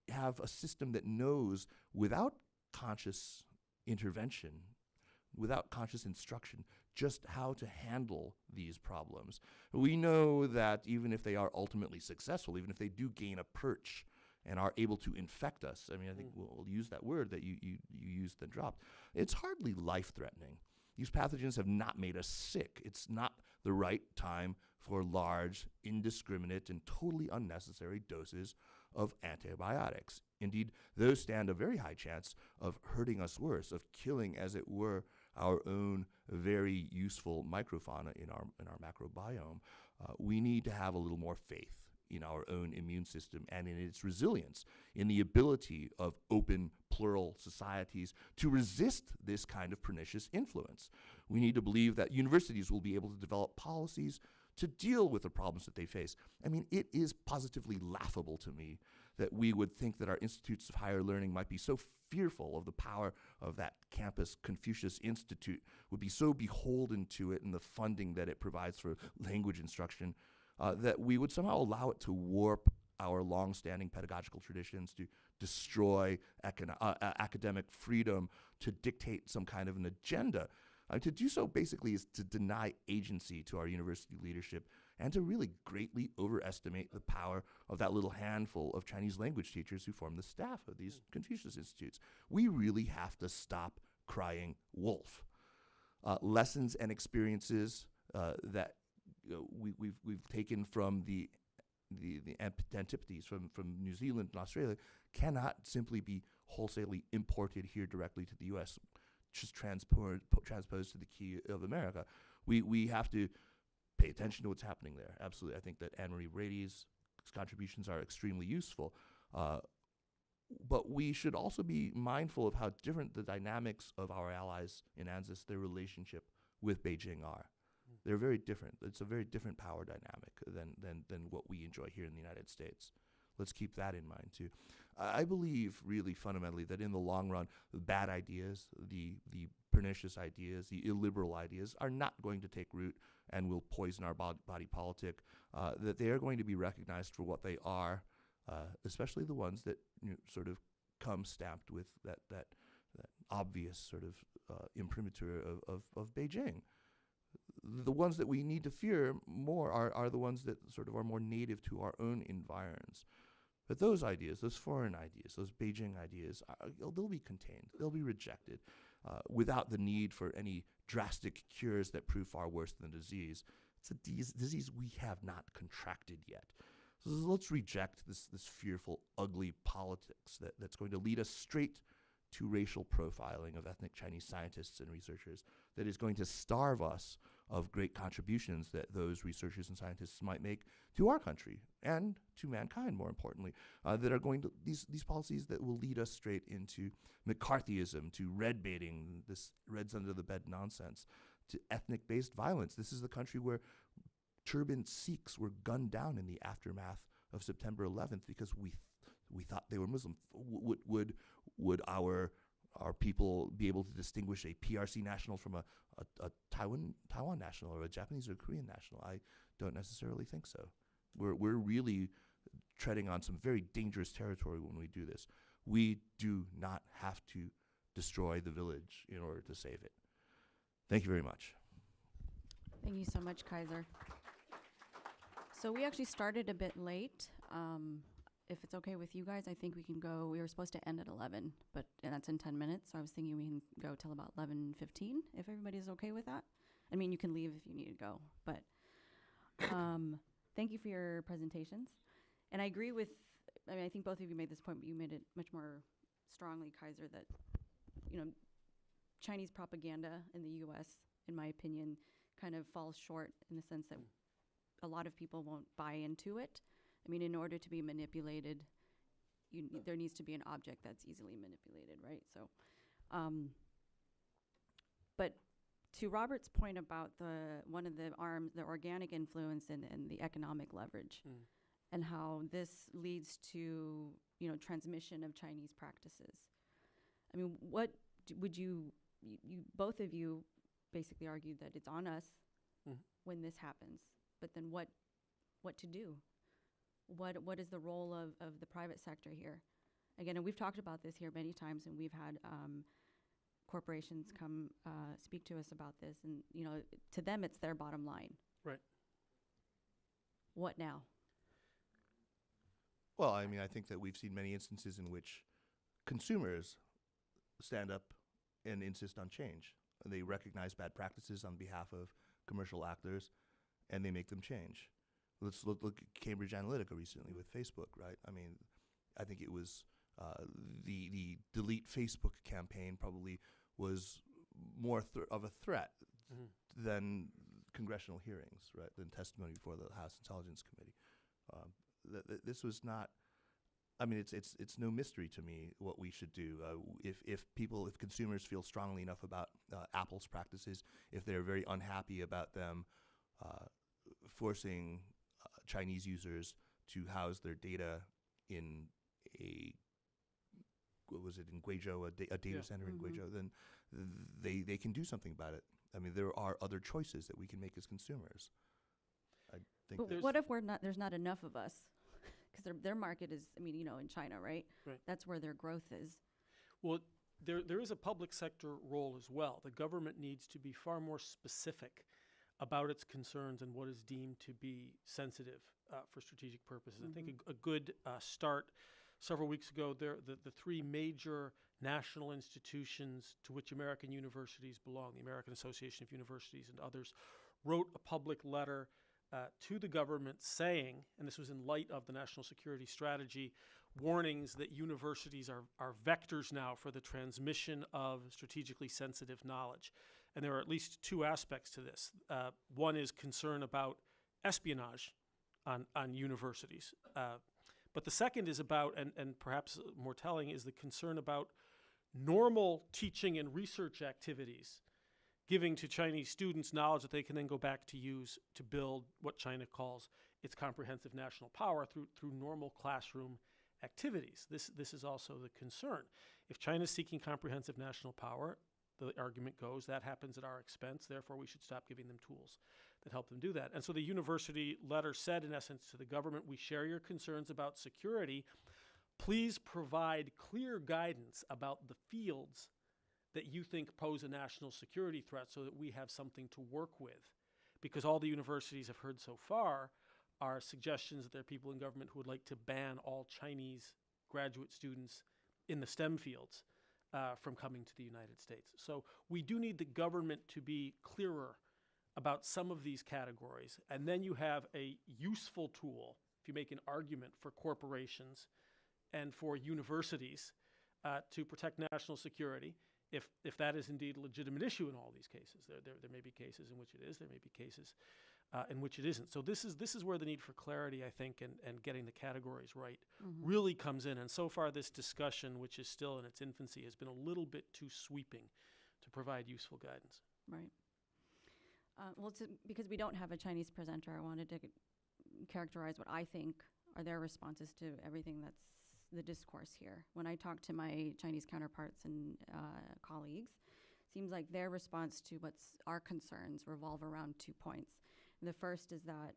have a system that knows without conscious intervention, without conscious instruction, just how to handle these problems. We know that even if they are ultimately successful, even if they do gain a perch and are able to infect us. I mean, I think we'll use that word that you used and dropped. It's hardly life-threatening. These pathogens have not made us sick. It's not the right time for large, indiscriminate, and totally unnecessary doses of antibiotics. Indeed, those stand a very high chance of hurting us worse, of killing, as it were, our own very useful microfauna in our macrobiome. We need to have a little more faith in our own immune system and in its resilience, in the ability of open, plural societies to resist this kind of pernicious influence. We need to believe that universities will be able to develop policies to deal with the problems that they face. I mean, it is positively laughable to me that we would think that our institutes of higher learning might be so fearful of the power of that campus Confucius Institute, would be so beholden to it and the funding that it provides for language instruction, that we would somehow allow it to warp our long-standing pedagogical traditions, to destroy academic freedom, to dictate some kind of an agenda. To do so basically is to deny agency to our university leadership and to really greatly overestimate the power of that little handful of Chinese language teachers who form the staff of these Confucius Institutes. We really have to stop crying wolf. Lessons and experiences that we've taken from the antipodes from New Zealand and Australia cannot simply be wholesalely imported here directly to the U.S., just transposed to the key of America. We have to pay attention to what's happening there. Absolutely. I think that Anne-Marie Brady's contributions are extremely useful. But we should also be mindful of how different the dynamics of our allies in ANZUS, their relationship with Beijing are. They're very different. It's a very different power dynamic than what we enjoy here in the United States. Let's keep that in mind too. I believe really fundamentally that in the long run, the bad ideas, the pernicious ideas, the illiberal ideas are not going to take root and will poison our body politic, that they are going to be recognized for what they are, especially the ones that sort of come stamped with that obvious sort of imprimatur of Beijing. The ones that we need to fear more are the ones that sort of are more native to our own environs. But those ideas, those foreign ideas, those Beijing ideas, they'll be contained. They'll be rejected without the need for any drastic cures that prove far worse than the disease. It's a disease we have not contracted yet. So let's reject this fearful, ugly politics that's going to lead us straight to racial profiling of ethnic Chinese scientists and researchers, that is going to starve us of great contributions that those researchers and scientists might make to our country and to mankind, more importantly, that are going to, these policies that will lead us straight into McCarthyism, to red baiting, this reds under the bed nonsense, to ethnic-based violence. This is the country where turbaned Sikhs were gunned down in the aftermath of September 11th because we thought they were Muslim. Would our people be able to distinguish a PRC national from a Taiwan national or a Japanese or Korean national? I don't necessarily think so. We're really treading on some very dangerous territory when we do this. We do not have to destroy the village in order to save it. Thank you very much. Thank you so much, Kaiser. So we actually started a bit late. If it's okay with you guys, I think we can go. We were supposed to end at 11, and that's in 10 minutes. So I was thinking we can go till about 11:15, if everybody's okay with that. I mean, you can leave if you need to go, but thank you for your presentations. And I agree with, I think both of you made this point, but you made it much more strongly, Kaiser, that, Chinese propaganda in the U.S., in my opinion, kind of falls short in the sense that a lot of people won't buy into it. I mean, in order to be manipulated, there needs to be an object that's easily manipulated, right? So, but to Robert's point about one of the arms, the organic influence and the economic leverage, and how this leads to, transmission of Chinese practices. I mean, what would you both of you basically argued that it's on us when this happens, but then what to do? What is the role of the private sector here? Again, and we've talked about this here many times, and we've had corporations come speak to us about this, and to them it's their bottom line. Right. What now? Well, I mean, I think that we've seen many instances in which consumers stand up and insist on change. They recognize bad practices on behalf of commercial actors, and they make them change. Let's look at Cambridge Analytica recently with Facebook, right? I mean, I think it was the delete Facebook campaign probably was more of a threat than congressional hearings, right? Than testimony before the House Intelligence Committee. This was not. I mean, it's no mystery to me what we should do. If consumers feel strongly enough about Apple's practices, if they're very unhappy about them forcing Chinese users to house their data in in Guizhou, a data center in Guizhou, then they can do something about it. I mean, there are other choices that we can make as consumers. I think. But what if there's not enough of us? Because their market is, I mean, in China, right? Right. That's where their growth is. Well, there is a public sector role as well. The government needs to be far more specific about its concerns and what is deemed to be sensitive for strategic purposes. I think a good start several weeks ago, the three major national institutions to which American universities belong, the American Association of Universities and others, wrote a public letter to the government saying, and this was in light of the national security strategy, warnings that universities are vectors now for the transmission of strategically sensitive knowledge. And there are at least two aspects to this. One is concern about espionage on universities. But the second is about, and perhaps more telling, is the concern about normal teaching and research activities, giving to Chinese students knowledge that they can then go back to use to build what China calls its comprehensive national power through normal classroom activities. This is also the concern. If China is seeking comprehensive national power, the argument goes, that happens at our expense, therefore we should stop giving them tools that help them do that. And so the university letter said, in essence, to the government, we share your concerns about security. Please provide clear guidance about the fields that you think pose a national security threat so that we have something to work with. Because all the universities have heard so far are suggestions that there are people in government who would like to ban all Chinese graduate students in the STEM fields from coming to the United States. So we do need the government to be clearer about some of these categories. And then you have a useful tool, if you make an argument for corporations and for universities to protect national security, if that is indeed a legitimate issue in all these cases. There may be cases in which it is, there may be cases in which it isn't. So this is where the need for clarity, I think, and getting the categories right really comes in. And so far this discussion, which is still in its infancy, has been a little bit too sweeping to provide useful guidance. Right. Because we don't have a Chinese presenter, I wanted to characterize what I think are their responses to everything that's the discourse here. When I talk to my Chinese counterparts and colleagues, seems like their response to what's our concerns revolve around 2 points. And the first is that,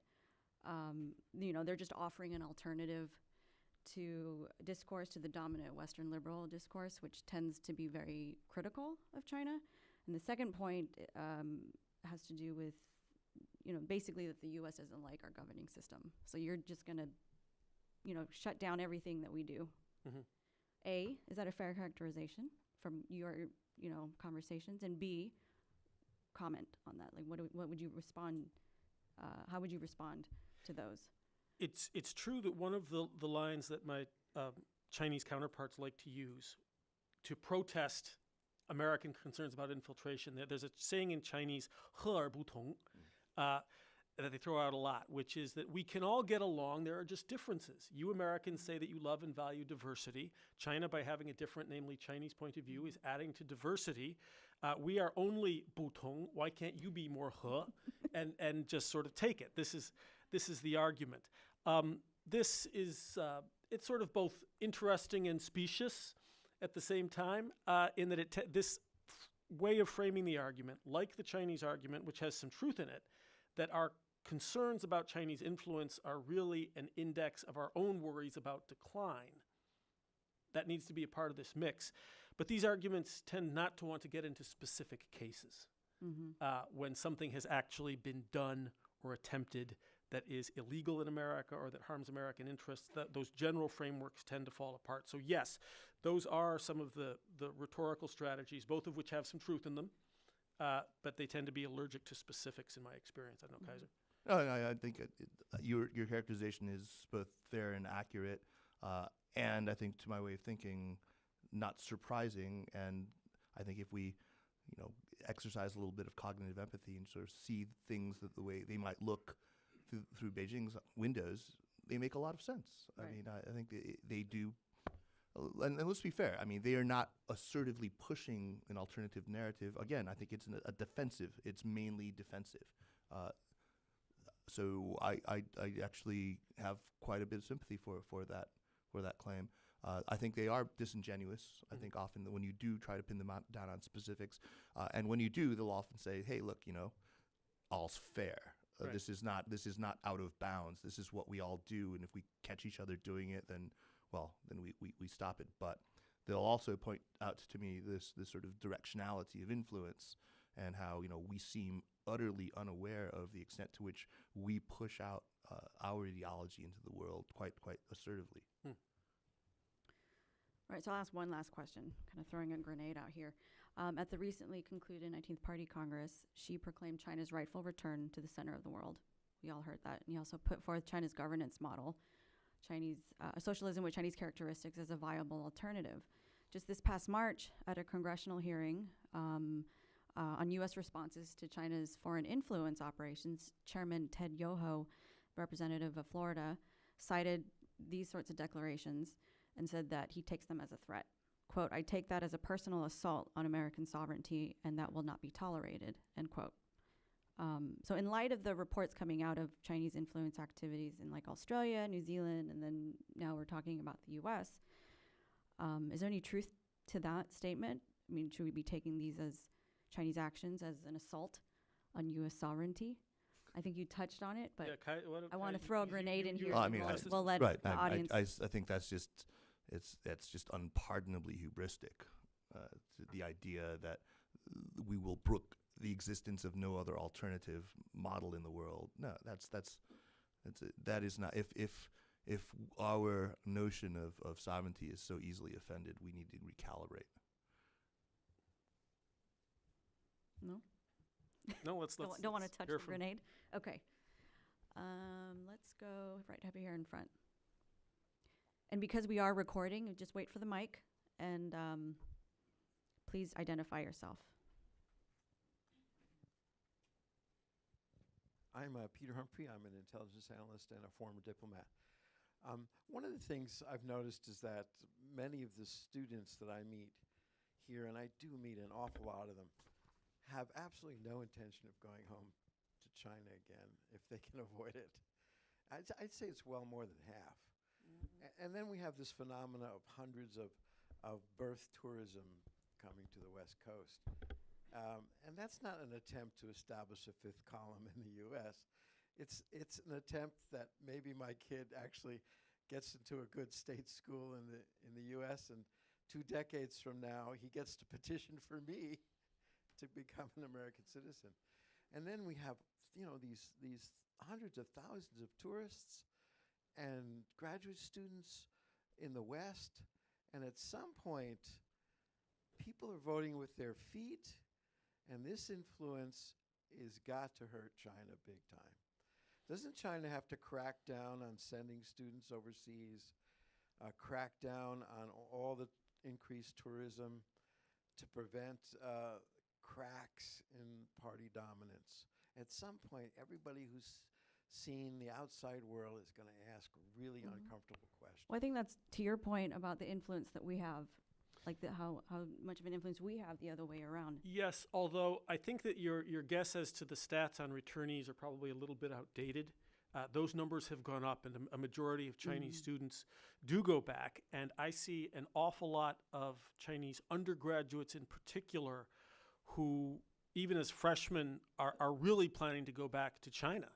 they're just offering an alternative to discourse, to the dominant Western liberal discourse, which tends to be very critical of China. And the second point has to do with, basically that the U.S. doesn't like our governing system. So you're just going to, shut down everything that we do. A, is that a fair characterization from your, conversations? And B, comment on that. Like, what would you respond? How would you respond to those? It's true that one of the lines that my Chinese counterparts like to use to protest American concerns about infiltration, there's a saying in Chinese, 和而不同, that they throw out a lot, which is that we can all get along, there are just differences. You Americans say that you love and value diversity. China, by having a different, namely Chinese point of view, is adding to diversity. We are only 不同, why can't you be more 和? and just sort of take it. This is the argument. This is, it's sort of both interesting and specious at the same time, in that this way of framing the argument, like the Chinese argument, which has some truth in it, that our concerns about Chinese influence are really an index of our own worries about decline. That needs to be a part of this mix. But these arguments tend not to want to get into specific cases when something has actually been done or attempted that is illegal in America or that harms American interests, those general frameworks tend to fall apart. So yes, those are some of the rhetorical strategies, both of which have some truth in them, but they tend to be allergic to specifics in my experience. I don't know, Kaiser. No, I think your characterization is both fair and accurate, and I think, to my way of thinking, not surprising. And I think if we, exercise a little bit of cognitive empathy and sort of see things that the way they might look through Beijing's windows, they make a lot of sense. Right. I mean, I think they do. And let's be fair. I mean, they are not assertively pushing an alternative narrative. Again, I think it's a defensive. It's mainly defensive. So I actually have quite a bit of sympathy for that claim. I think they are disingenuous. I think often that when you do try to pin them down on specifics, and when you do, they'll often say, "Hey, look, all's fair. Right. This is not out of bounds. This is what we all do, and if we catch each other doing it, then we stop it." But they'll also point out to me this sort of directionality of influence, and how we seem utterly unaware of the extent to which we push out our ideology into the world quite assertively. Right, so I'll ask one last question, kind of throwing a grenade out here. At the recently concluded 19th Party Congress, Xi proclaimed China's rightful return to the center of the world. We all heard that. And he also put forth China's governance model, socialism with Chinese characteristics, as a viable alternative. Just this past March, at a congressional hearing on U.S. responses to China's foreign influence operations, Chairman Ted Yoho, representative of Florida, cited these sorts of declarations and said that he takes them as a threat. Quote, "I take that as a personal assault on American sovereignty, and that will not be tolerated," end quote. So in light of the reports coming out of Chinese influence activities in like Australia, New Zealand, and then now we're talking about the U.S., is there any truth to that statement? I mean, should we be taking these as Chinese actions as an assault on U.S. sovereignty? I think you touched on it, but I want to throw a grenade in here. We'll let the audience. I think that's just unpardonably hubristic. The idea that we will brook the existence of no other alternative model in the world. No, that is not. If our notion of sovereignty is so easily offended, we need to recalibrate. No. No, let's don't want to touch hear the grenade. Okay. Let's go right up here in front. And because we are recording, just wait for the mic and please identify yourself. I'm Peter Humphrey. I'm an intelligence analyst and a former diplomat. One of the things I've noticed is that many of the students that I meet here, and I do meet an awful lot of them, have absolutely no intention of going home to China again if they can avoid it. I'd say it's well more than half. And then we have this phenomena of hundreds of birth tourism coming to the West Coast. And that's not an attempt to establish a fifth column in the U.S. It's an attempt that maybe my kid actually gets into a good state school in the U.S. and 2 decades from now he gets to petition for me to become an American citizen. And then we have these hundreds of thousands of tourists and graduate students in the West, and at some point people are voting with their feet, and this influence is got to hurt China big time. Doesn't China have to crack down on sending students overseas, crack down on all the increased tourism to prevent cracks in party dominance? At some point, everybody who's seen the outside world is going to ask really uncomfortable questions. Well, I think that's to your point about the influence that we have, like how much of an influence we have the other way around. Yes, although I think that your guess as to the stats on returnees are probably a little bit outdated. Those numbers have gone up, and a majority of Chinese students do go back. And I see an awful lot of Chinese undergraduates in particular who, even as freshmen, are really planning to go back to China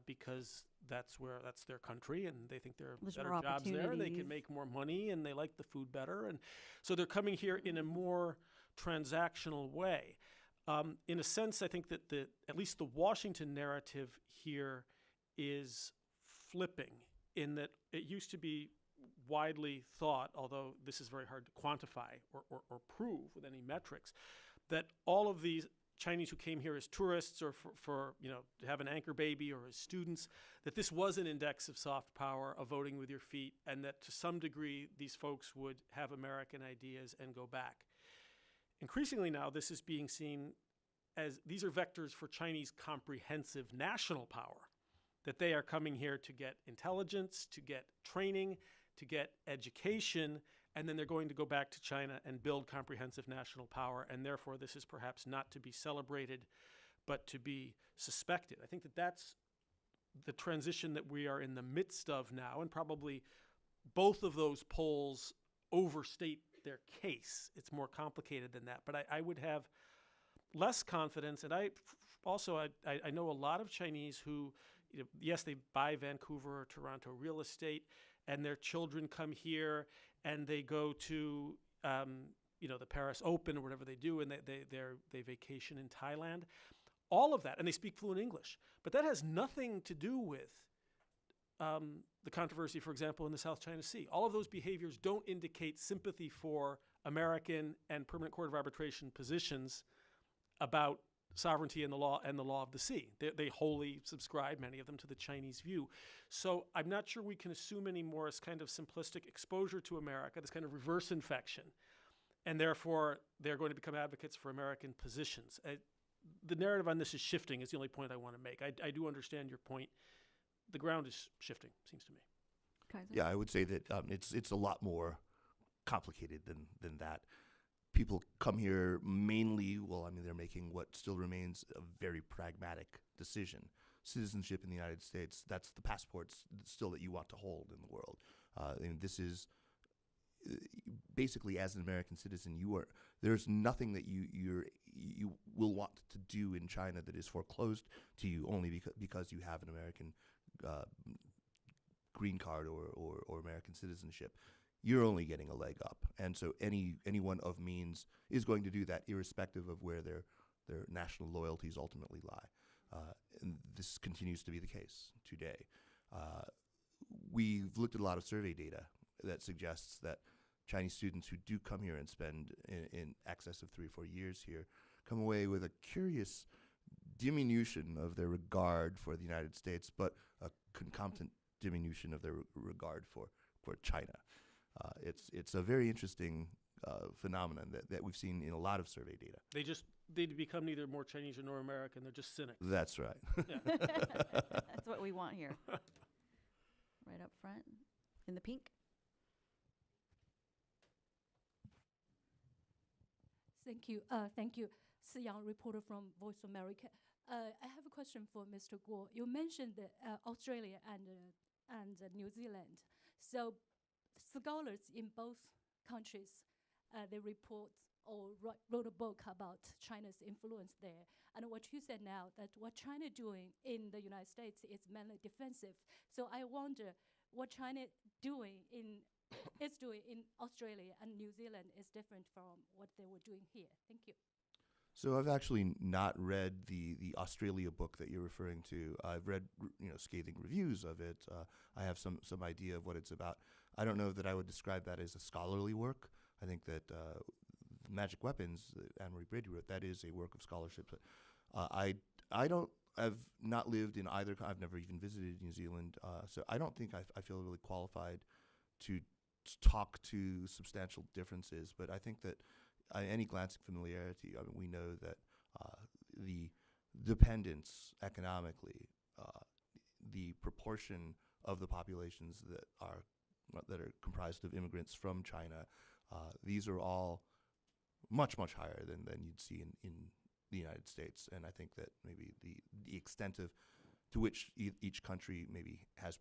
because that's their country, and they think there are better jobs there. They can make more money, and they like the food better. And so they're coming here in a more transactional way. In a sense, I think that at least the Washington narrative here is flipping in that it used to be widely thought, although this is very hard to quantify or prove with any metrics, that all of these Chinese who came here as tourists or for to have an anchor baby or as students, that this was an index of soft power, of voting with your feet, and that to some degree these folks would have American ideas and go back. Increasingly now, this is being seen as these are vectors for Chinese comprehensive national power, that they are coming here to get intelligence, to get training, to get education, and then they're going to go back to China and build comprehensive national power, and therefore this is perhaps not to be celebrated, but to be suspected. I think that that's the transition that we are in the midst of now, and probably both of those polls overstate their case. It's more complicated than that, but I would have less confidence, and I know a lot of Chinese who, yes, they buy Vancouver or Toronto real estate, and their children come here and they go to the Paris Open or whatever they do, and they vacation in Thailand. All of that, and they speak fluent English. But that has nothing to do with the controversy, for example, in the South China Sea. All of those behaviors don't indicate sympathy for American and Permanent Court of Arbitration positions about sovereignty and the law of the sea. They wholly subscribe, many of them, to the Chinese view. So I'm not sure we can assume anymore as kind of simplistic exposure to America, this kind of reverse infection, and therefore they're going to become advocates for American positions. The narrative on this is shifting, is the only point I want to make. I do understand your point. The ground is shifting, seems to me. Kaiser? Yeah, I would say that it's a lot more complicated than that. People come here mainly, they're making what still remains a very pragmatic decision. Citizenship in the United States, that's the passports still that you want to hold in the world. And this is basically, as an American citizen, there's nothing that you will want to do in China that is foreclosed to you only because you have an American green card or American citizenship. You're only getting a leg up, and so anyone of means is going to do that, irrespective of where their national loyalties ultimately lie. And this continues to be the case today. We've looked at a lot of survey data that suggests that Chinese students who do come here and spend in excess of 3 or 4 years here come away with a curious diminution of their regard for the United States, but a concomitant diminution of their regard for China. It's a very interesting phenomenon that we've seen in a lot of survey data. They become neither more Chinese nor American. They're just cynics. That's right. Yeah. That's what we want here. Right up front, in the pink. Thank you. Thank you. Si Yang, reporter from Voice America. I have a question for Mr. Guo. You mentioned Australia and New Zealand. So scholars in both countries, they report or wrote a book about China's influence there. And what you said now, that what China doing in the United States is mainly defensive. So I wonder what China is doing in Australia and New Zealand is different from what they were doing here. Thank you. So I've actually not read the Australia book that you're referring to. I've read scathing reviews of it. I have some idea of what it's about. I don't know that I would describe that as a scholarly work. I think that Magic Weapons that Anne-Marie Brady wrote, that is a work of scholarship. I've not lived in either. I've never even visited New Zealand, so I don't think I feel really qualified to talk to substantial differences. But I think that any glancing familiarity, we know that the dependence economically, the proportion of the populations that are comprised of immigrants from China, these are all much higher than you'd see in the United States. And I think that maybe the extent to which each country maybe has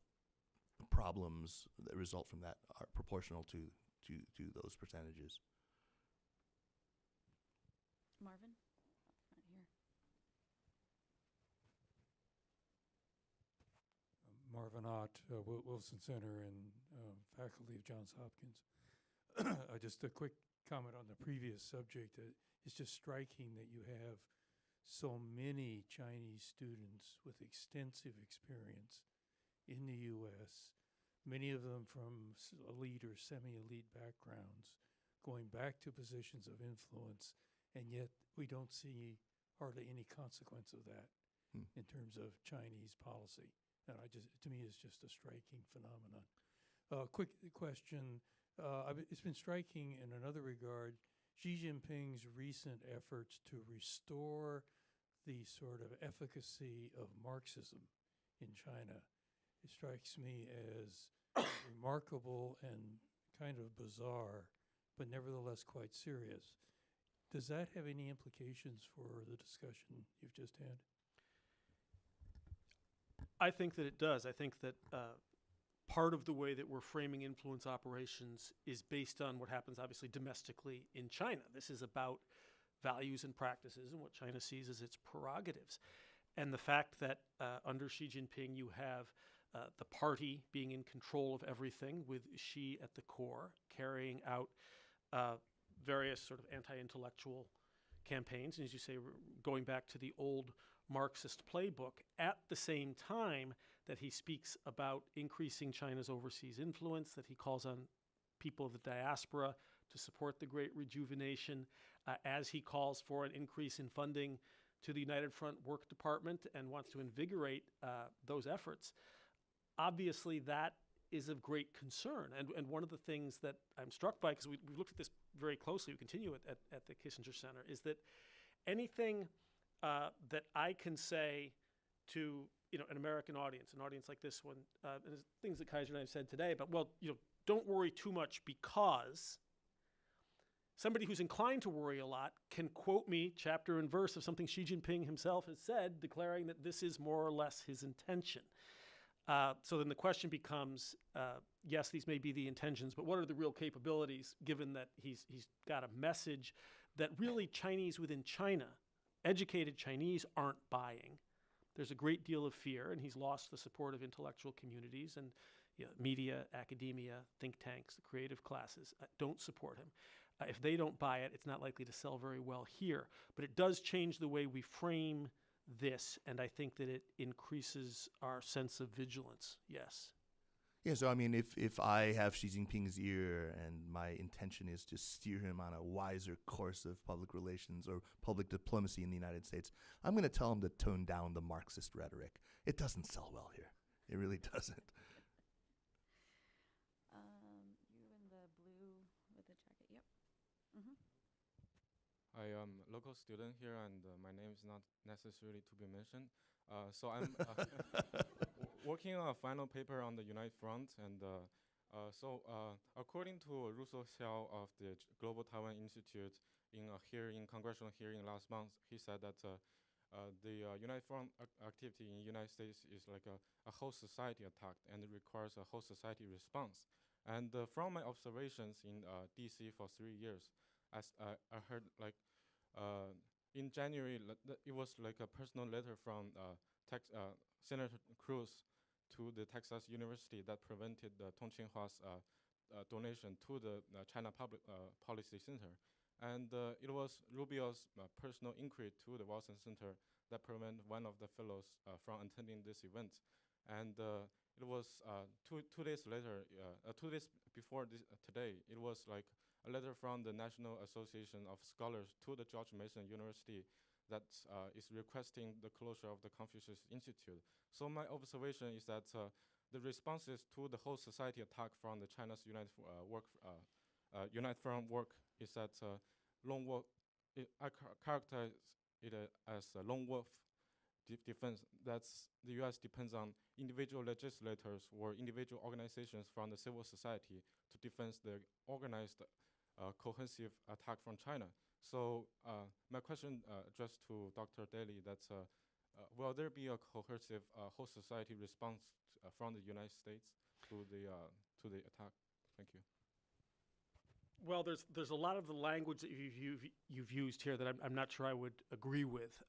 problems that result from that are proportional to those percentages. Marvin, right here. Marvin Ott, Wilson Center, and faculty of Johns Hopkins. Just a quick comment on the previous subject. It's just striking that you have so many Chinese students with extensive experience in the U.S., many of them from elite or semi-elite backgrounds, going back to positions of influence, and yet we don't see hardly any consequence of that in terms of Chinese policy. And to me, it's just a striking phenomenon. Quick question. It's been striking in another regard, Xi Jinping's recent efforts to restore the sort of efficacy of Marxism in China. It strikes me as remarkable and kind of bizarre, but nevertheless quite serious. Does that have any implications for the discussion you've just had? I think that it does. I think that part of the way that we're framing influence operations is based on what happens, obviously, domestically in China. This is about values and practices and what China sees as its prerogatives. And the fact that under Xi Jinping you have the party being in control of everything, with Xi at the core, carrying out various sort of anti-intellectual campaigns, and as you say, going back to the old Marxist playbook, at the same time that he speaks about increasing China's overseas influence, that he calls on people of the diaspora to support the Great Rejuvenation, as he calls for an increase in funding to the United Front Work Department and wants to invigorate those efforts. Obviously, that is of great concern. And one of the things that I'm struck by, because we've looked at this very closely, we continue it at the Kissinger Center, is that anything that I can say to an American audience, an audience like this one, and there's things that Kaiser and I have said today about, well, don't worry too much, because somebody who's inclined to worry a lot can quote me chapter and verse of something Xi Jinping himself has said, declaring that this is more or less his intention. So then the question becomes, yes, these may be the intentions, but what are the real capabilities, given that he's got a message that really Chinese within China, educated Chinese, aren't buying. There's a great deal of fear, and he's lost the support of intellectual communities, and media, academia, think tanks, the creative classes don't support him. If they don't buy it, it's not likely to sell very well here. But it does change the way we frame this, and I think that it increases our sense of vigilance, yes. Yeah, so I mean, if I have Xi Jinping's ear and my intention is to steer him on a wiser course of public relations or public diplomacy in the United States, I'm going to tell him to tone down the Marxist rhetoric. It doesn't sell well here. It really doesn't. You in the blue with the jacket, yep. Mm-hmm. I am a local student here, and my name is not necessarily to be mentioned. So I'm working on a final paper on the Unite Front, and according to Russell Xiao of the Global Taiwan Institute, in a congressional hearing last month, he said that the Unite Front activity in the United States is like a whole society attack, and it requires a whole society response. And from my observations in DC for 3 years, as I heard, like in January, it was like a personal letter from Senator Cruz to the Texas University that prevented Tong Qinhua's donation to the China Public Policy Center. And it was Rubio's personal inquiry to the Wilson Center that prevented one of the fellows from attending this event. And it was 2 days later, 2 days before today, it was like a letter from the National Association of Scholars to the George Mason University that is requesting the closure of the Confucius Institute. So my observation is that the responses to the whole society attack from the China's Unite Front work is that lone wolf. I characterize it as a lone wolf defense. That's the U.S. depends on individual legislators or individual organizations from the civil society to defend the organized, cohesive attack from China. So my question addressed to Dr. Daly, that's will there be a cohesive whole society response from the United States to the attack? Thank you. Well, there's a lot of the language that you've used here that I'm not sure I would agree with.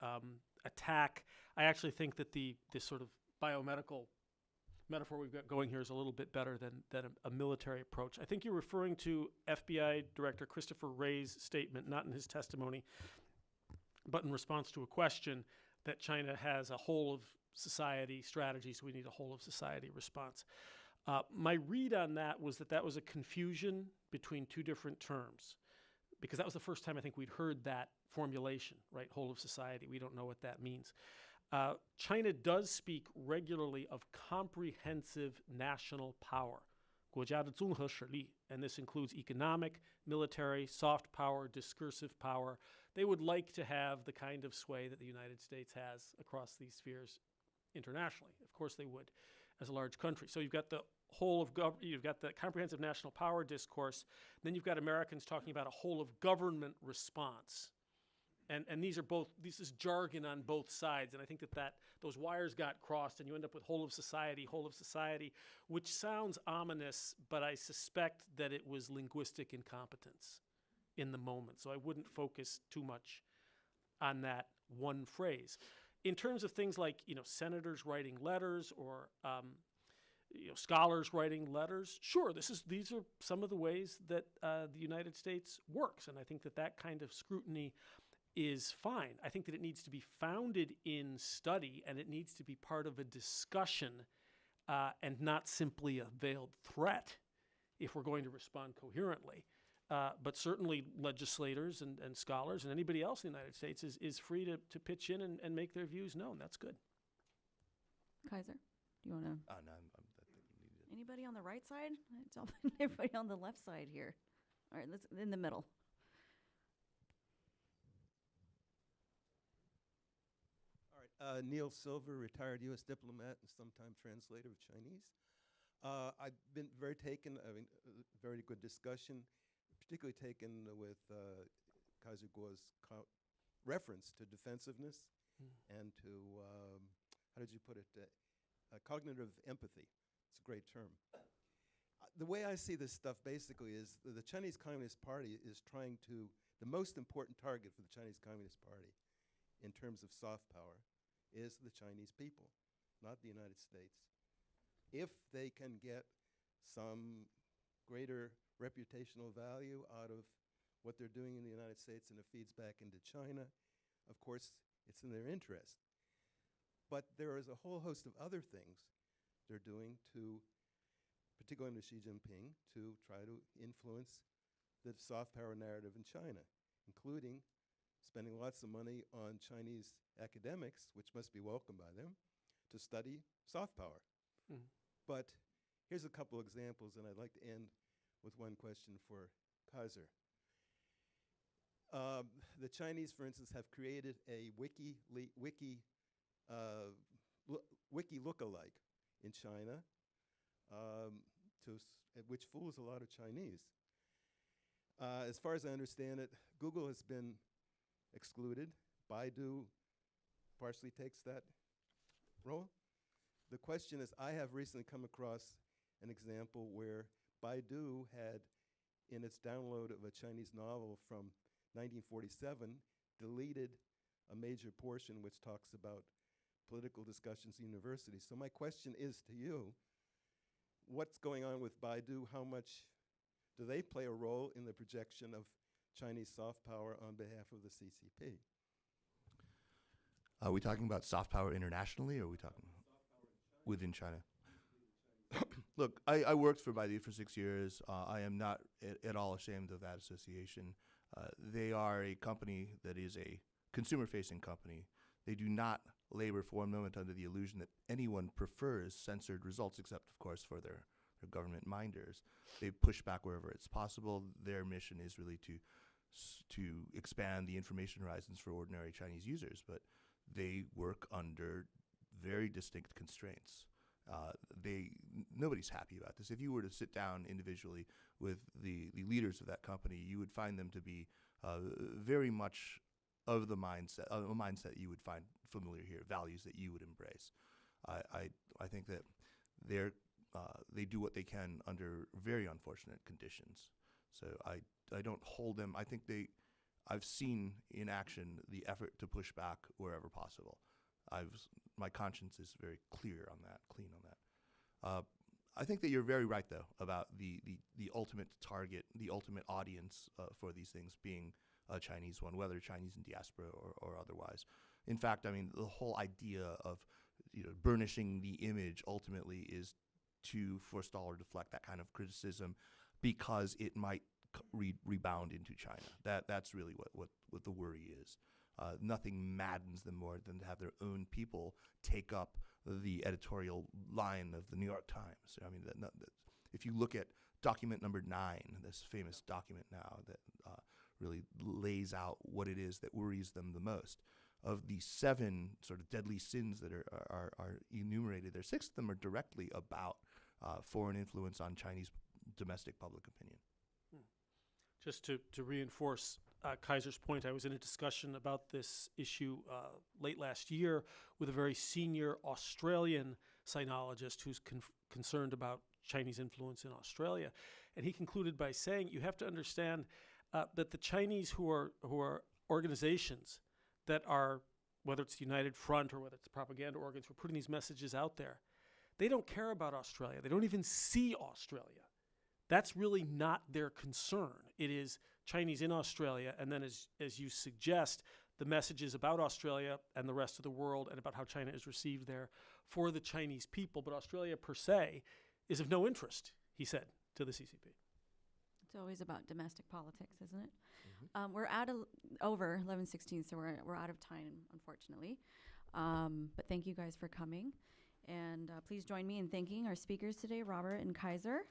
Attack. I actually think that this sort of biomedical metaphor we've got going here is a little bit better than a military approach. I think you're referring to FBI Director Christopher Wray's statement, not in his testimony, but in response to a question that China has a whole of society strategy, so we need a whole of society response. My read on that was a confusion between two different terms, because that was the first time I think we'd heard that formulation, right? Whole of society. We don't know what that means. China does speak regularly of comprehensive national power, 国家的综合实力, and this includes economic, military, soft power, discursive power. They would like to have the kind of sway that the United States has across these spheres internationally. Of course they would, as a large country. So you've got the you've got the comprehensive national power discourse. Then you've got Americans talking about a whole of government response. And this is jargon on both sides. And I think that those wires got crossed and you end up with whole of society, which sounds ominous, but I suspect that it was linguistic incompetence in the moment. So I wouldn't focus too much on that one phrase. In terms of things like, senators writing letters or, scholars writing letters, sure, these are some of the ways that the United States works. And I think that kind of scrutiny is fine. I think that it needs to be founded in study and it needs to be part of a discussion and not simply a veiled threat if we're going to respond coherently. But certainly legislators and scholars and anybody else in the United States is free to pitch in and make their views known. That's good. Kaiser, do you want to? No, Anybody on the right side? Everybody on the left side here. All right, let's in the middle. Neil Silver, retired U.S. diplomat and sometime translator of Chinese. I've been very taken, very good discussion, particularly taken with Kaiser Guo's reference to defensiveness and to, how did you put it, cognitive empathy. It's a great term. The way I see this stuff basically is the Chinese Communist Party is trying to, the most important target for the Chinese Communist Party in terms of soft power is the Chinese people, not the United States. If they can get some greater reputational value out of what they're doing in the United States and it feeds back into China, of course, it's in their interest. But there is a whole host of other things they're doing to, particularly under Xi Jinping, to try to influence the soft power narrative in China, including spending lots of money on Chinese academics, which must be welcomed by them, to study soft power. But here's a couple examples, and I'd like to end with one question for Kaiser. The Chinese, for instance, have created a wiki lookalike in China, which fools a lot of Chinese. As far as I understand it, Google has been excluded. Baidu partially takes that role. The question is, I have recently come across an example where Baidu had, in its download of a Chinese novel from 1947, deleted a major portion which talks about political discussions in universities. So my question is to you, what's going on with Baidu? How much do they play a role in the projection of Chinese soft power on behalf of the CCP? Are we talking about soft power internationally, or are we talking within China? Look, I worked for Baidu for 6 years. I am not at all ashamed of that association. They are a company that is a consumer-facing company. They do not labor for one moment under the illusion that anyone prefers censored results, except, of course, for their government minders. They push back wherever it's possible. Their mission is really to expand the information horizons for ordinary Chinese users, but they work under very distinct constraints. Nobody's happy about this. If you were to sit down individually with the leaders of that company, you would find them to be very much of the mindset, a mindset you would find familiar here, values that you would embrace. I think that they do what they can under very unfortunate conditions. So I don't hold them. I think I've seen in action the effort to push back wherever possible. My conscience is very clear on that, clean on that. I think that you're very right, though, about the ultimate target, the ultimate audience for these things being a Chinese one, whether Chinese in diaspora or otherwise. In fact, I mean, the whole idea of burnishing the image ultimately is to forestall or deflect that kind of criticism because it might rebound into China. That's really what the worry is. Nothing maddens them more than to have their own people take up the editorial line of the New York Times. I mean, if you look at document number 9, this famous document now that really lays out what it is that worries them the most. Of the 7 sort of deadly sins that are enumerated there, 6 of them are directly about foreign influence on Chinese domestic public opinion. Just to reinforce Kaiser's point, I was in a discussion about this issue late last year with a very senior Australian sinologist who's concerned about Chinese influence in Australia. And he concluded by saying, you have to understand that the Chinese who are organizations that are, whether it's the United Front or whether it's the propaganda organs who are putting these messages out there, they don't care about Australia. They don't even see Australia. That's really not their concern. It is Chinese in Australia, and then as you suggest, the messages about Australia and the rest of the world and about how China is received there for the Chinese people. But Australia per se is of no interest, he said, to the CCP. It's always about domestic politics, isn't it? Mm-hmm. We're at over 11:16, so we're out of time, unfortunately. But thank you guys for coming. And please join me in thanking our speakers today, Robert and Kaiser.